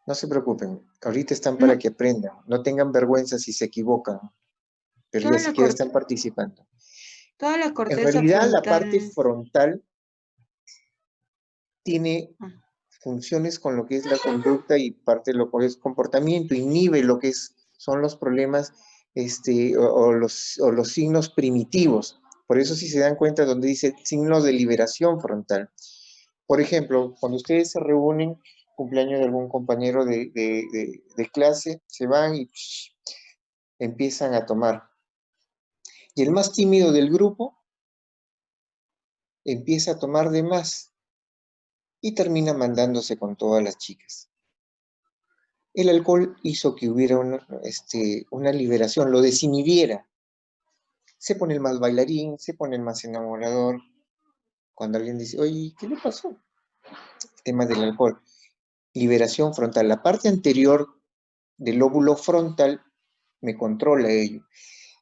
No se preocupen, ahorita están para No, que aprendan. No tengan vergüenza si se equivocan, pero ya toda la, siquiera están participando. toda la En corteza realidad, la parte frontal. frontal tiene Ah, funciones con lo que es la conducta y parte de lo que es comportamiento, inhibe lo que son los problemas o los signos primitivos. Por eso, si se dan cuenta, donde dice signos de liberación frontal. Por ejemplo, cuando ustedes se reúnen, cumpleaños de algún compañero de clase, se van y empiezan a tomar. Y el más tímido del grupo empieza a tomar de más y termina mandándose con todas las chicas. El alcohol hizo que hubiera una liberación, lo desinhibiera. Se pone el más bailarín, se pone el más enamorador. Cuando alguien dice, oye, ¿qué le pasó? El tema del alcohol. Liberación frontal. La parte anterior del lóbulo frontal me controla ello.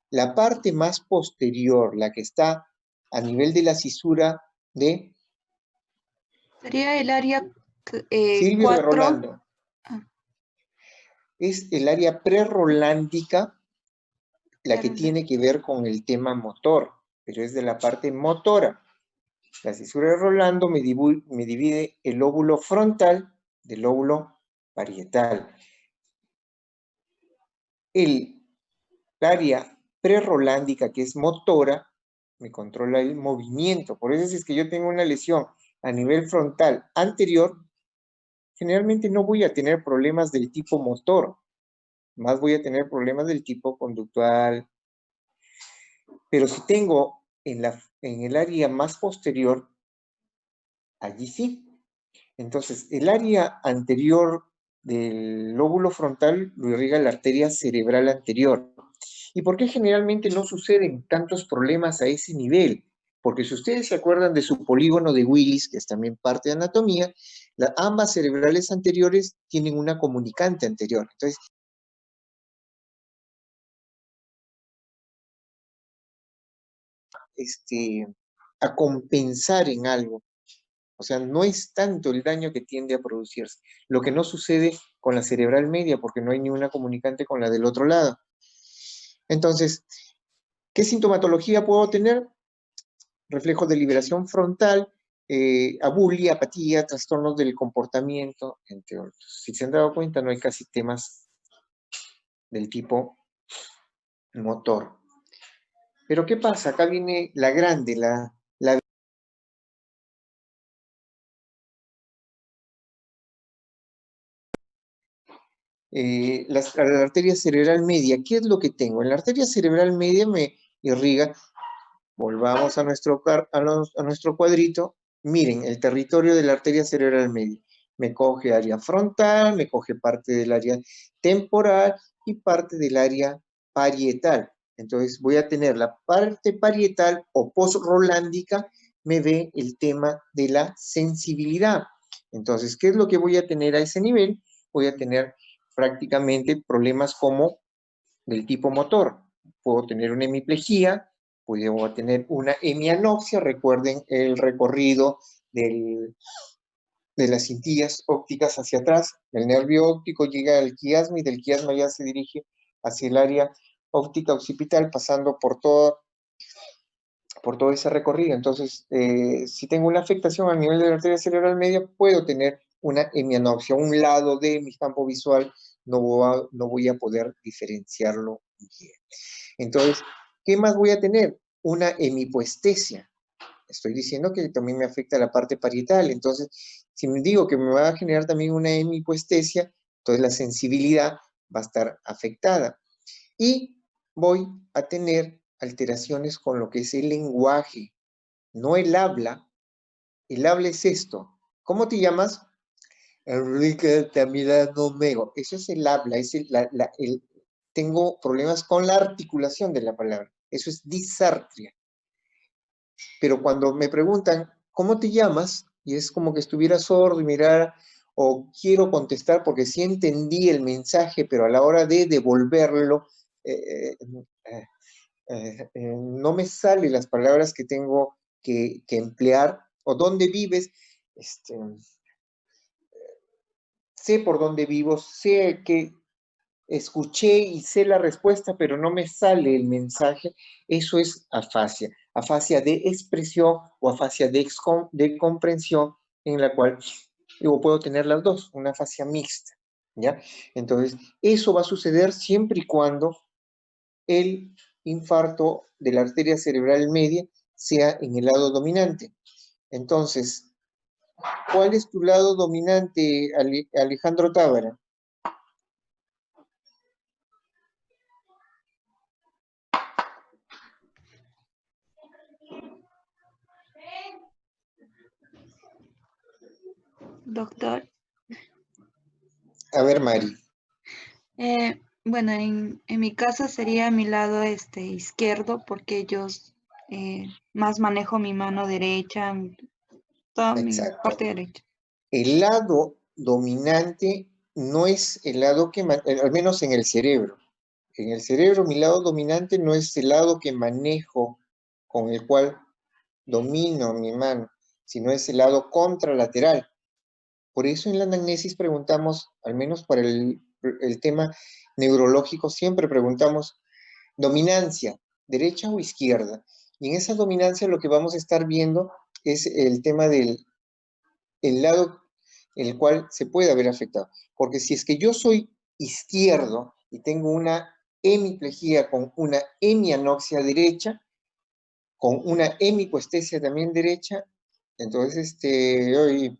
La parte más posterior, la que está a nivel de la cisura de sería el área Silvio de 4. Rolando, es el área prerolándica, la que tiene que ver con el tema motor, pero es de la parte motora. La cisura de Rolando me divide el lóbulo frontal del lóbulo parietal. El área prerolándica, que es motora, me controla el movimiento. Por eso, si es que yo tengo una lesión a nivel frontal anterior, generalmente no voy a tener problemas del tipo motor, más voy a tener problemas del tipo conductual. Pero si tengo en el área más posterior, allí sí. Entonces, el área anterior del lóbulo frontal lo irriga la arteria cerebral anterior. ¿Y por qué generalmente no suceden tantos problemas a ese nivel? Porque si ustedes se acuerdan de su polígono de Willis, que es también parte de anatomía, ambas cerebrales anteriores tienen una comunicante anterior. Entonces, a compensar en algo. O sea, no es tanto el daño que tiende a producirse. Lo que no sucede con la cerebral media, porque no hay ninguna comunicante con la del otro lado. Entonces, ¿qué sintomatología puedo tener? Reflejo de liberación frontal, abulia, apatía, trastornos del comportamiento, entre otros. Si se han dado cuenta, no hay casi temas del tipo motor. Pero ¿qué pasa? Acá viene la grande, la la arteria cerebral media. ¿Qué es lo que tengo? En la arteria cerebral media me irriga. Volvamos a nuestro cuadrito. Miren, el territorio de la arteria cerebral media. Me coge área frontal, me coge parte del área temporal y parte del área parietal. Entonces voy a tener la parte parietal o post-rolándica, me ve el tema de la sensibilidad. Entonces, ¿qué es lo que voy a tener a ese nivel? Voy a tener prácticamente problemas como del tipo motor. Puedo tener una hemiplegia, puedo tener una hemianopsia. Recuerden el recorrido de las cintillas ópticas hacia atrás. El nervio óptico llega al quiasma y del quiasma ya se dirige hacia el área óptica occipital, pasando por todo ese recorrido. Entonces, si tengo una afectación a nivel de la arteria cerebral media, puedo tener una hemianopsia. Un lado de mi campo visual no voy a poder diferenciarlo bien. Entonces, ¿qué más voy a tener? Una hemipoestesia. Estoy diciendo que también me afecta la parte parietal. Entonces, si me digo que me va a generar también una hemipoestesia, entonces la sensibilidad va a estar afectada. Y voy a tener alteraciones con lo que es el lenguaje, no el habla. El habla es esto. ¿Cómo te llamas? Enrique Tamirano Mego. Eso es el habla, es tengo problemas con la articulación de la palabra. Eso es disartria. Pero cuando me preguntan, ¿cómo te llamas? Y es como que estuviera sordo y mirar, o quiero contestar porque sí entendí el mensaje, pero a la hora de devolverlo, no me salen las palabras que tengo que emplear, o dónde vives, sé por dónde vivo, sé que escuché y sé la respuesta, pero no me sale el mensaje. Eso es afasia de expresión o afasia de comprensión, en la cual yo puedo tener las dos, una afasia mixta, ¿ya? Entonces, eso va a suceder siempre y cuando el infarto de la arteria cerebral media sea en el lado dominante. Entonces, ¿cuál es tu lado dominante, Alejandro Tábara? Doctor. A ver, Mari. Bueno, en mi caso sería mi lado izquierdo, porque yo más manejo mi mano derecha, toda mi Exacto. parte derecha. El lado dominante no es el lado que, al menos en el cerebro. En el cerebro mi lado dominante no es el lado que manejo, con el cual domino mi mano, sino es el lado contralateral. Por eso en la anamnesis preguntamos, al menos para el tema neurológico, siempre preguntamos dominancia, derecha o izquierda. Y en esa dominancia lo que vamos a estar viendo es el tema del lado en el cual se puede haber afectado. Porque si es que yo soy izquierdo y tengo una hemiplegia con una hemianopsia derecha, con una hemicoestesia también derecha, entonces, oye,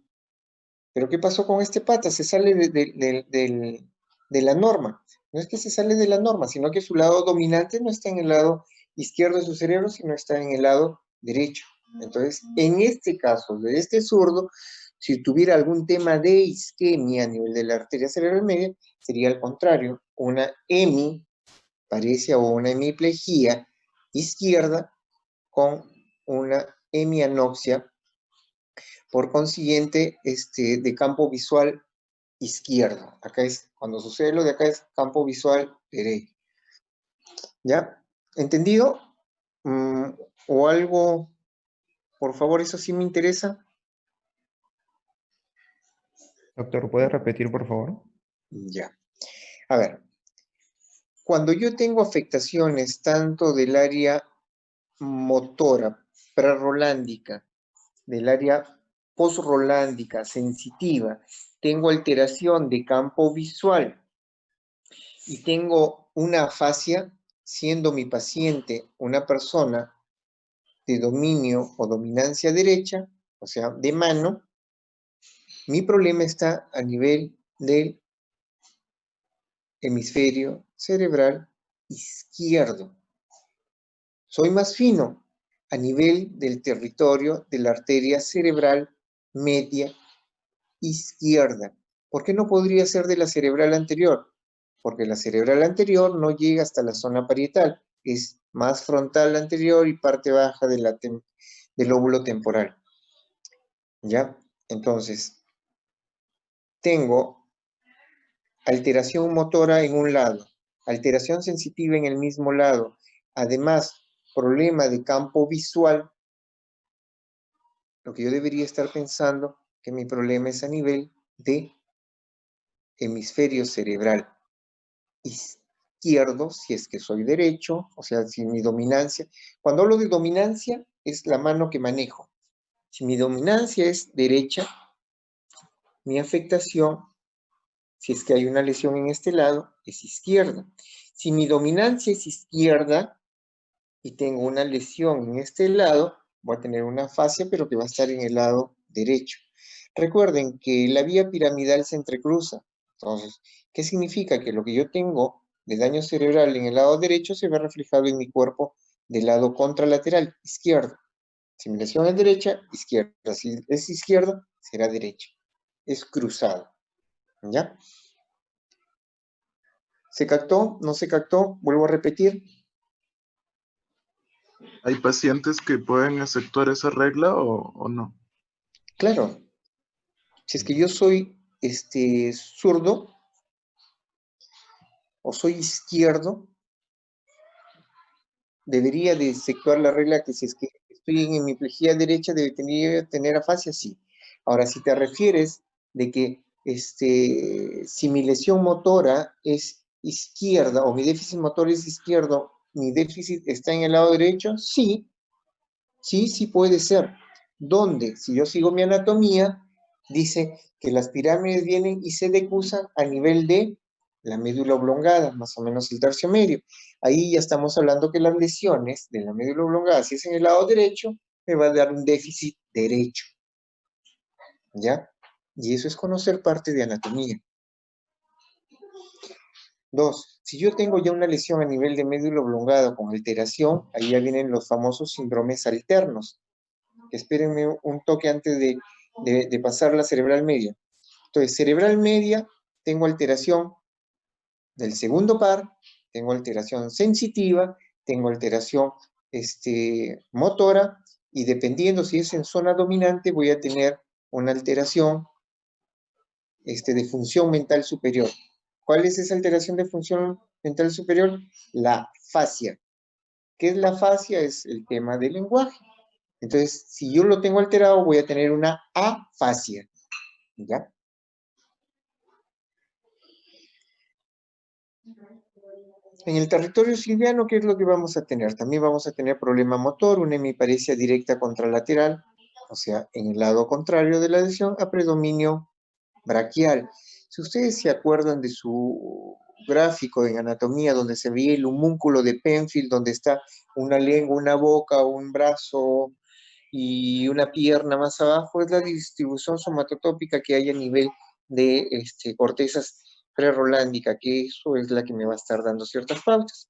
¿pero qué pasó con este pata? Se sale de la norma. No es que se sale de la norma, sino que su lado dominante no está en el lado izquierdo de su cerebro, sino está en el lado derecho. Entonces, en este caso, de este zurdo, si tuviera algún tema de isquemia a nivel de la arteria cerebral media, sería al contrario, una hemiparesia o una hemiplegia izquierda con una hemianopsia, por consiguiente, de campo visual izquierdo. Acá es, cuando sucede lo de acá es campo visual derecho. ¿Ya? ¿Entendido? ¿O algo? Por favor, eso sí me interesa. Doctor, ¿puede repetir, por favor? Ya. A ver, cuando yo tengo afectaciones tanto del área motora, prerolándica, del área postrolándica, sensitiva, tengo alteración de campo visual y tengo una afasia, siendo mi paciente una persona de dominio o dominancia derecha, o sea, de mano, mi problema está a nivel del hemisferio cerebral izquierdo. Soy más fino a nivel del territorio de la arteria cerebral media izquierda. ¿Por qué no podría ser de la cerebral anterior? Porque la cerebral anterior no llega hasta la zona parietal, es más frontal anterior y parte baja de del lóbulo temporal. ¿Ya? Entonces, tengo alteración motora en un lado, alteración sensitiva en el mismo lado, además, problema de campo visual. Lo que yo debería estar pensando que mi problema es a nivel de hemisferio cerebral izquierdo, si es que soy derecho, o sea, si mi dominancia, cuando hablo de dominancia, es la mano que manejo. Si mi dominancia es derecha, mi afectación, si es que hay una lesión en este lado, es izquierda. Si mi dominancia es izquierda y tengo una lesión en este lado, voy a tener una fascia, pero que va a estar en el lado derecho. Recuerden que la vía piramidal se entrecruza. Entonces, ¿qué significa? Que lo que yo tengo de daño cerebral en el lado derecho se ve reflejado en mi cuerpo del lado contralateral, izquierdo. Si mi lesión es derecha, izquierda. Si es izquierda, será derecha. Es cruzado. ¿Ya? ¿Se captó? ¿No se captó? Vuelvo a repetir. ¿Hay pacientes que pueden efectuar esa regla o no? Claro. Si es que yo soy zurdo o soy izquierdo, debería de efectuar la regla que si es que estoy en hemiplegia derecha, debería tener afasia, sí. Ahora, si te refieres de que si mi lesión motora es izquierda o mi déficit motor es izquierdo, mi déficit está en el lado derecho, sí, sí puede ser. Donde, si yo sigo mi anatomía, dice que las pirámides vienen y se decusan a nivel de la médula oblongada, más o menos el tercio medio. Ahí ya estamos hablando que las lesiones de la médula oblongada, si es en el lado derecho, me va a dar un déficit derecho. ¿Ya? Y eso es conocer parte de anatomía. 2. Si yo tengo ya una lesión a nivel de médula oblongada con alteración, ahí ya vienen los famosos síndromes alternos. Espérenme un toque antes de pasar la cerebral media. Entonces, cerebral media, tengo alteración del segundo par, tengo alteración sensitiva, tengo alteración motora, y dependiendo si es en zona dominante, voy a tener una alteración de función mental superior. ¿Cuál es esa alteración de función mental superior? La fascia. ¿Qué es la fascia? Es el tema del lenguaje. Entonces, si yo lo tengo alterado, voy a tener una afasia. ¿Ya? En el territorio silviano, ¿qué es lo que vamos a tener? También vamos a tener problema motor, una hemiparesia directa contralateral, o sea, en el lado contrario de la lesión, a predominio braquial. Si ustedes se acuerdan de su gráfico en anatomía, donde se veía el homúnculo de Penfield, donde está una lengua, una boca, un brazo y una pierna más abajo, es la distribución somatotópica que hay a nivel de cortezas prerolándica, que eso es la que me va a estar dando ciertas pautas.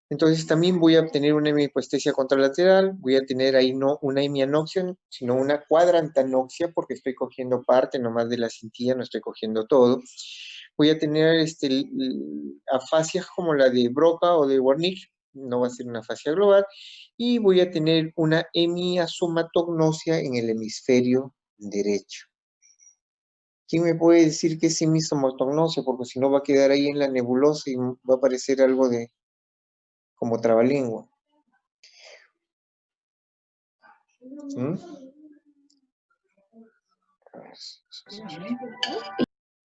Entonces también voy a obtener una hemihipoestesia contralateral, voy a tener ahí no una hemianoxia, sino una cuadrantanoxia, porque estoy cogiendo parte nomás de la cintilla, no estoy cogiendo todo. Voy a tener afasias como la de Broca o de Wernicke, no va a ser una afasia global, y voy a tener una hemiasomatognosia en el hemisferio derecho. ¿Quién me puede decir qué es hemiasomatognosia? Porque si no va a quedar ahí en la nebulosa y va a aparecer algo de como trabalengua. ¿Mm?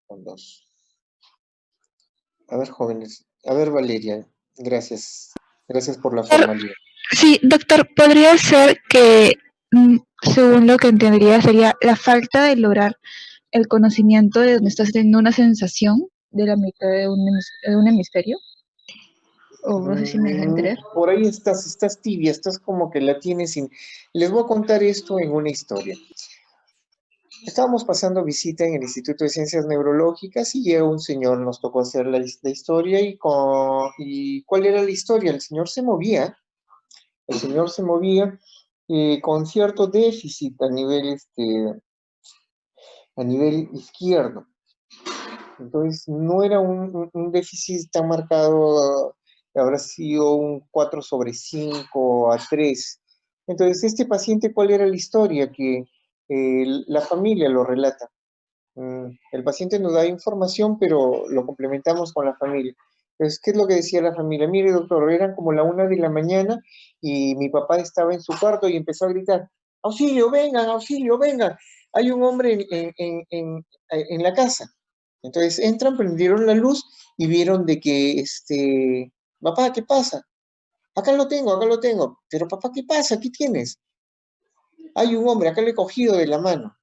Con dos. A ver, jóvenes. A ver, Valeria. Gracias. Gracias por la formalidad. Sí, doctor, podría ser que, según lo que entendería, sería la falta de lograr el conocimiento de donde estás teniendo una sensación de la mitad de un hemisferio. O no sé si me deja entender. Por ahí estás tibia, estás como que la tienes sin... Les voy a contar esto en una historia. Estábamos pasando visita en el Instituto de Ciencias Neurológicas y llegó un señor, nos tocó hacer la historia y ¿cuál era la historia? El señor se movía con cierto déficit a nivel izquierdo. Entonces, no era un déficit tan marcado, habrá sido un 4/5 a 3. Entonces, este paciente, ¿cuál era la historia? Que la familia lo relata. El paciente nos da información, pero lo complementamos con la familia. Entonces, ¿qué es lo que decía la familia? Mire, doctor, eran como la 1 de la mañana y mi papá estaba en su cuarto y empezó a gritar, auxilio, vengan, hay un hombre en la casa. Entonces entran, prendieron la luz y vieron de que, papá, ¿qué pasa? Acá lo tengo. Pero papá, ¿qué pasa? ¿Qué tienes? Hay un hombre, acá le he cogido de la mano.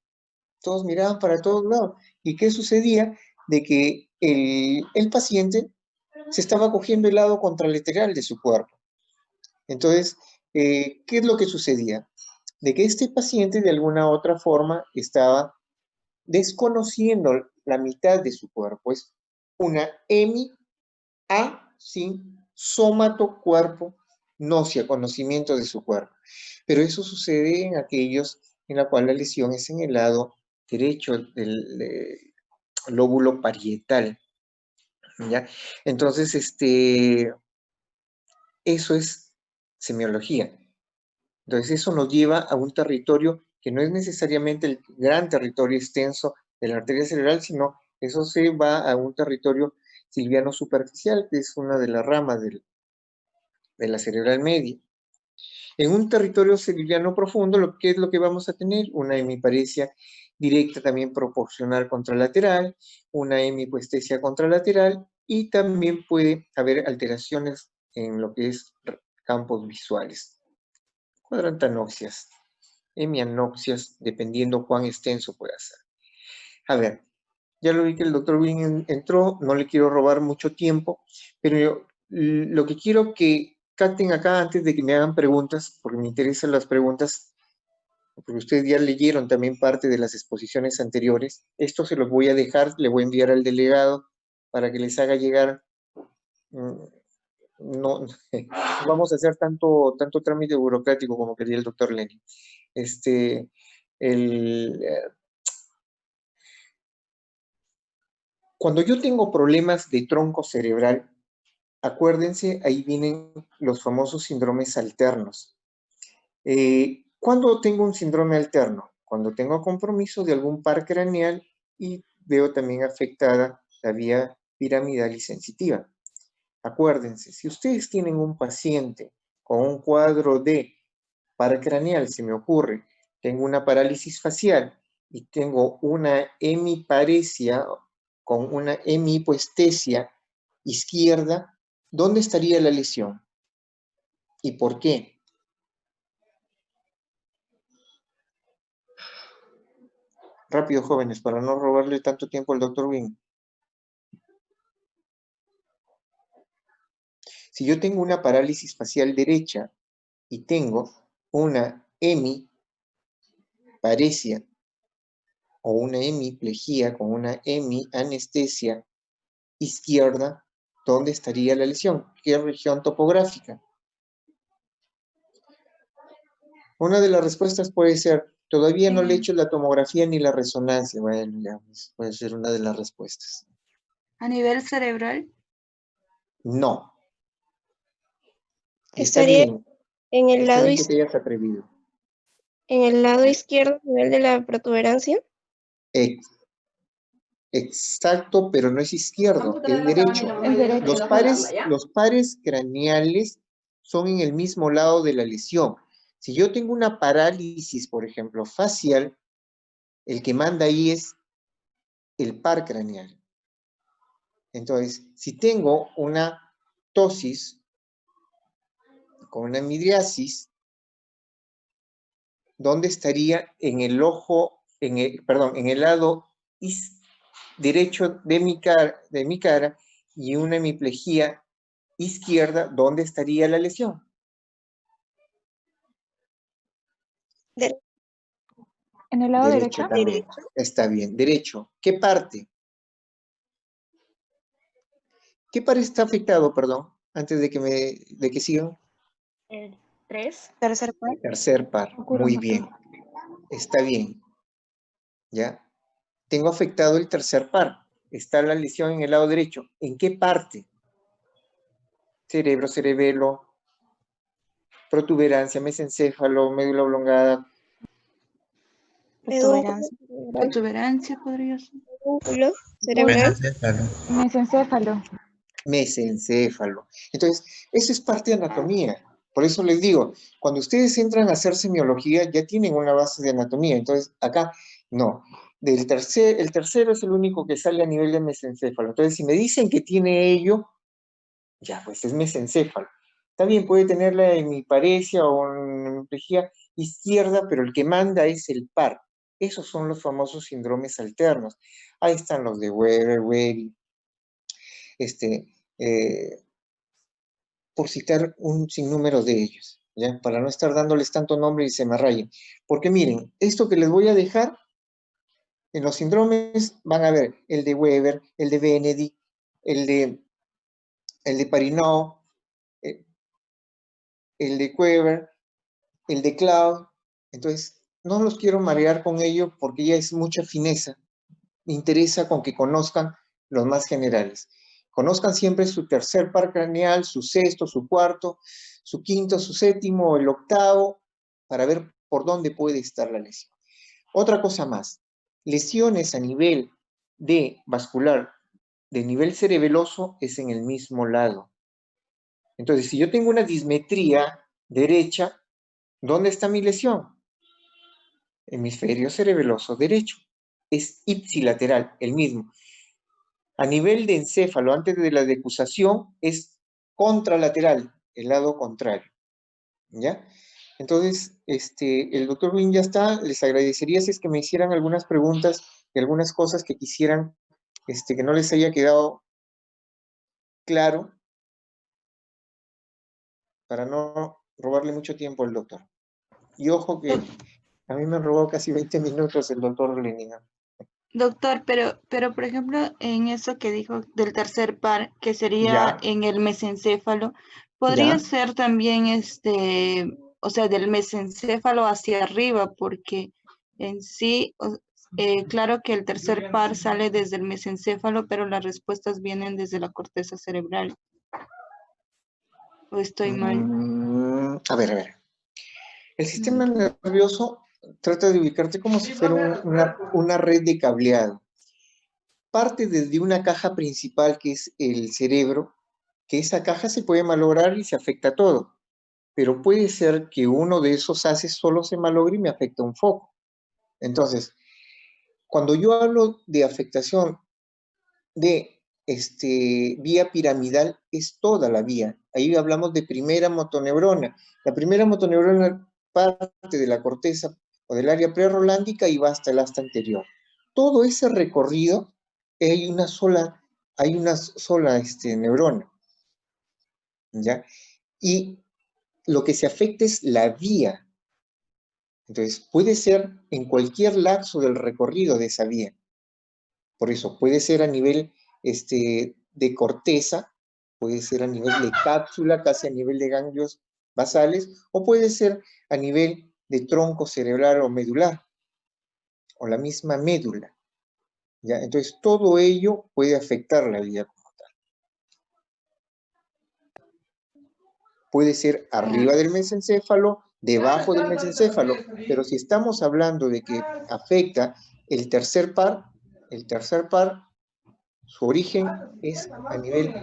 Todos miraban para todos lados. ¿Y qué sucedía? De que el paciente se estaba cogiendo el lado contralateral de su cuerpo. Entonces, ¿qué es lo que sucedía? De que este paciente de alguna otra forma estaba desconociendo la mitad de su cuerpo. Es una sin somato cuerpo nocia, conocimiento de su cuerpo. Pero eso sucede en aquellos en la cual la lesión es en el lado derecho del lóbulo parietal. ¿Ya? Entonces, eso es semiología. Entonces, eso nos lleva a un territorio que no es necesariamente el gran territorio extenso de la arteria cerebral, sino eso se va a un territorio silviano superficial, que es una de las ramas de la cerebral media. En un territorio silviano profundo, ¿qué es lo que vamos a tener? Una hemiparesia directa también proporcional contralateral, una hemipuestesia contralateral y también puede haber alteraciones en lo que es campos visuales. Cuadrantanoxias, hemianoxias, dependiendo cuán extenso pueda ser. A ver, ya lo vi que el doctor Wing entró, no le quiero robar mucho tiempo, pero yo, lo que quiero que capten acá antes de que me hagan preguntas, porque me interesan las preguntas, porque ustedes ya leyeron también parte de las exposiciones anteriores. Esto se los voy a dejar, le voy a enviar al delegado para que les haga llegar. No vamos a hacer tanto trámite burocrático como quería el doctor Lenin. Cuando yo tengo problemas de tronco cerebral, acuérdense, ahí vienen los famosos síndromes alternos. ¿Cuándo tengo un síndrome alterno? Cuando tengo compromiso de algún par craneal y veo también afectada la vía piramidal y sensitiva. Acuérdense, si ustedes tienen un paciente con un cuadro de par craneal, se me ocurre, tengo una parálisis facial y tengo una hemiparesia con una hemihipoestesia izquierda, ¿dónde estaría la lesión? ¿Y por qué? Rápido, jóvenes, para no robarle tanto tiempo al doctor Wing. Si yo tengo una parálisis facial derecha y tengo una hemiparesia o una hemiplegia con una hemianestesia izquierda, ¿dónde estaría la lesión? ¿Qué región topográfica? Una de las respuestas puede ser, todavía no le he hecho la tomografía ni la resonancia. Bueno, ya, pues, puede ser una de las respuestas. ¿A nivel cerebral? No. Y está Estaría bien, en el está lado, bien que te hayas atrevido. en el lado izquierdo, a nivel de la protuberancia. Ex- Exacto, pero no es izquierdo, es derecho. Es derecho. Los pares craneales son en el mismo lado de la lesión. Si yo tengo una parálisis, por ejemplo, facial, el que manda ahí es el par craneal. Entonces, si tengo una ptosis con una midriasis, ¿dónde estaría en el ojo, en el lado derecho de mi cara y una hemiplegia izquierda, ¿dónde estaría la lesión? ¿En el lado Derecho derecho? también. Está bien. Derecho. ¿Qué parte? ¿Qué par está afectado, perdón? Antes de que sigan. El 3. Tercer par. El tercer par. Muy bien. Está bien. ¿Ya? Tengo afectado el tercer par. Está la lesión en el lado derecho. ¿En qué parte? Cerebro, cerebelo, protuberancia, mesencéfalo, médula oblongada. Protuberancia. Protuberancia podría ser. Pedúnculo cerebral. Mesencéfalo. Mesencéfalo. Entonces, eso es parte de anatomía. Por eso les digo, cuando ustedes entran a hacer semiología, ya tienen una base de anatomía. Entonces, acá, no. El tercero es el único que sale a nivel de mesencéfalo. Entonces, si me dicen que tiene ello, ya, pues es mesencéfalo. También puede tener la hemiparesia o una hemiplegia izquierda, pero el que manda es el par. Esos son los famosos síndromes alternos. Ahí están los de Weber, Webby, por citar un sinnúmero de ellos, ¿ya? Para no estar dándoles tanto nombre y se me rayen. Porque miren, esto que les voy a dejar, en los síndromes van a ver el de Weber, el de Benedict, el de Parinot, el de Weber, el de Cloud. Entonces, no los quiero marear con ello porque ya es mucha fineza. Me interesa con que conozcan los más generales. Conozcan siempre su tercer par craneal, su sexto, su cuarto, su quinto, su séptimo, el octavo, para ver por dónde puede estar la lesión. Otra cosa más, lesiones a nivel de vascular, de nivel cerebeloso, es en el mismo lado. Entonces, si yo tengo una dismetría derecha, ¿dónde está mi lesión? Hemisferio cerebeloso derecho. Es ipsilateral, el mismo. A nivel de encéfalo, antes de la decusación, es contralateral, el lado contrario. ¿Ya? Entonces, el doctor Win ya está. Les agradecería si es que me hicieran algunas preguntas y algunas cosas que quisieran, que no les haya quedado claro, para no robarle mucho tiempo al doctor. Y ojo que a mí me han robado casi 20 minutos el doctor Lenin. Doctor, pero por ejemplo, en eso que dijo del tercer par, que sería Ya, en el mesencéfalo, podría ya. ser también o sea, del mesencéfalo hacia arriba, porque en sí, claro que el tercer par sale desde el mesencéfalo, pero las respuestas vienen desde la corteza cerebral. ¿O estoy mal? A ver. El sistema nervioso trata de ubicarte como si fuera una red de cableado. Parte desde una caja principal que es el cerebro, que esa caja se puede malograr y se afecta todo. Pero puede ser que uno de esos haces solo se malogre y me afecta un foco. Entonces, cuando yo hablo de afectación de vía piramidal, es toda la vía. Ahí hablamos de primera motoneurona. La primera motoneurona parte de la corteza o del área prerolándica y va hasta el asta anterior. Todo ese recorrido hay una sola neurona, ¿ya? Y lo que se afecta es la vía. Entonces, puede ser en cualquier lapso del recorrido de esa vía. Por eso, puede ser a nivel de corteza, puede ser a nivel de cápsula, casi a nivel de ganglios basales, o puede ser a nivel de tronco cerebral o medular, o la misma médula. ¿Ya? Entonces, todo ello puede afectar la vida como tal. Puede ser arriba del mesencéfalo, debajo del mesencéfalo, pero si estamos hablando de que afecta el tercer par, su origen es a nivel,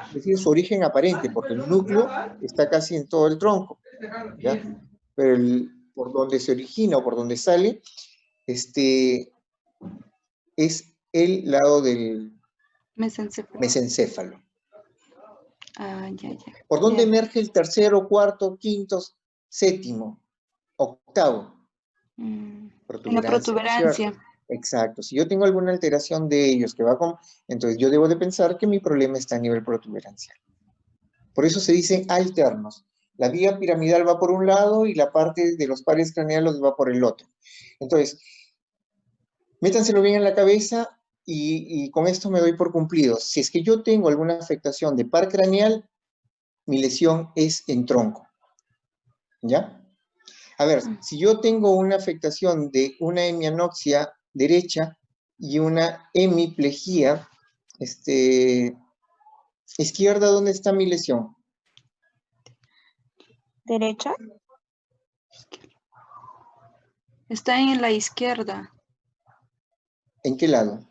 es decir, su origen aparente, porque el núcleo está casi en todo el tronco, ¿ya? Pero por donde se origina o por donde sale, es el lado del Mesencéfalo. mesencéfalo. Ah, ya. ¿Por dónde Ya. emerge el tercero, cuarto, quinto, séptimo, octavo? En la Protuberancia. protuberancia. Exacto. Si yo tengo alguna alteración de ellos que va con... Entonces yo debo de pensar que mi problema está a nivel protuberancial. Por eso se dicen alternos. La vía piramidal va por un lado y la parte de los pares craneales va por el otro. Entonces, métanselo bien en la cabeza y con esto me doy por cumplido. Si es que yo tengo alguna afectación de par craneal, mi lesión es en tronco. ¿Ya? A ver, si yo tengo una afectación de una hemianopsia derecha y una hemiplegia izquierda, ¿dónde está mi lesión? ¿Derecha? Está en la izquierda. ¿En qué lado?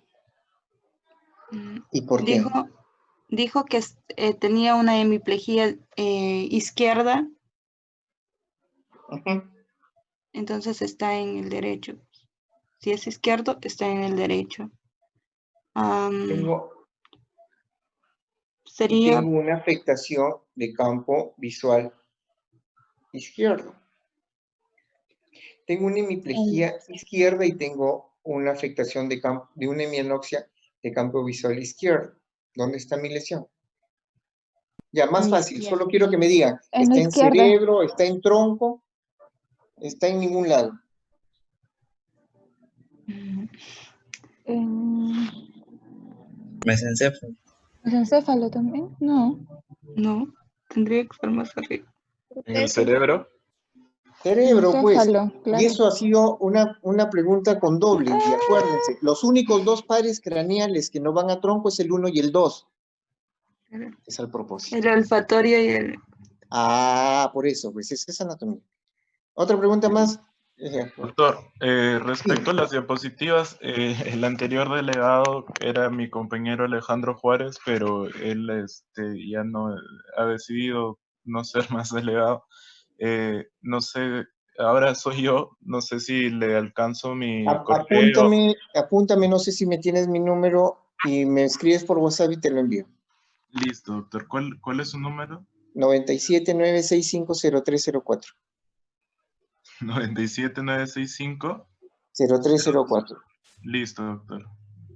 ¿Y por qué? Dijo que tenía una hemiplegia izquierda, Ujú. entonces está en el derecho. Si es izquierdo, está en el derecho. Sería Tengo una afectación de campo visual izquierdo. Tengo una hemiplegia izquierda y tengo una afectación de una hemianopsia de campo visual izquierdo. ¿Dónde está mi lesión? Ya, más fácil, solo quiero que me digan, En ¿está la en izquierda. cerebro, está en tronco, está en ningún lado? Mesencéfalo. ¿Mesencéfalo también? No. no, tendría que estar más arriba. ¿En el cerebro? Cerebro, pues. Mesencéfalo, Y claro. eso ha sido una pregunta con doble. Y acuérdense, los únicos dos pares craneales que no van a tronco es el 1 y el 2. Es al propósito. El olfatorio y el... Ah, por eso, pues es anatomía. ¿Otra pregunta más? Doctor, respecto a las diapositivas, el anterior delegado era mi compañero Alejandro Juárez, pero él ya no ha decidido no ser más delegado. No sé, ahora soy yo, no sé si le alcanzo mi correo. Apúntame, no sé si me tienes mi número y me escribes por WhatsApp y te lo envío. Listo, doctor. ¿Cuál es su número? 97-965-0304. 97965. 0304. Listo, doctor.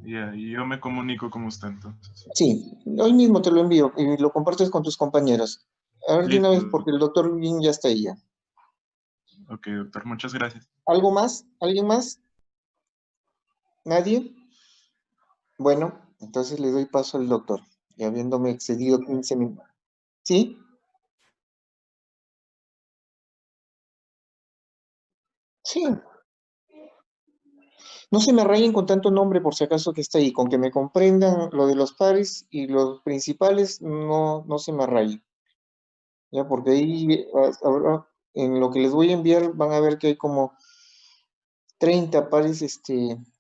Ya, y yo me comunico con usted entonces. Sí, hoy mismo te lo envío y lo compartes con tus compañeros. A ver de una vez, Listo. porque el doctor Lin ya está ahí ya. Ok, doctor, muchas gracias. ¿Algo más? ¿Alguien más? ¿Nadie? Bueno, entonces le doy paso al doctor, y habiéndome excedido 15 minutos. ¿Sí? Sí. No se me rayen con tanto nombre por si acaso que está ahí, con que me comprendan lo de los pares y los principales, no se me rayen. Ya, porque ahí ahora, en lo que les voy a enviar van a ver que hay como 30 pares,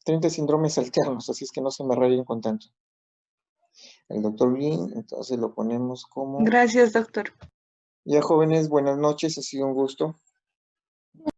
30 síndromes alternos, así es que no se me rayen con tanto. El doctor Green, entonces lo ponemos como... Gracias, doctor. Ya, jóvenes, buenas noches, ha sido un gusto.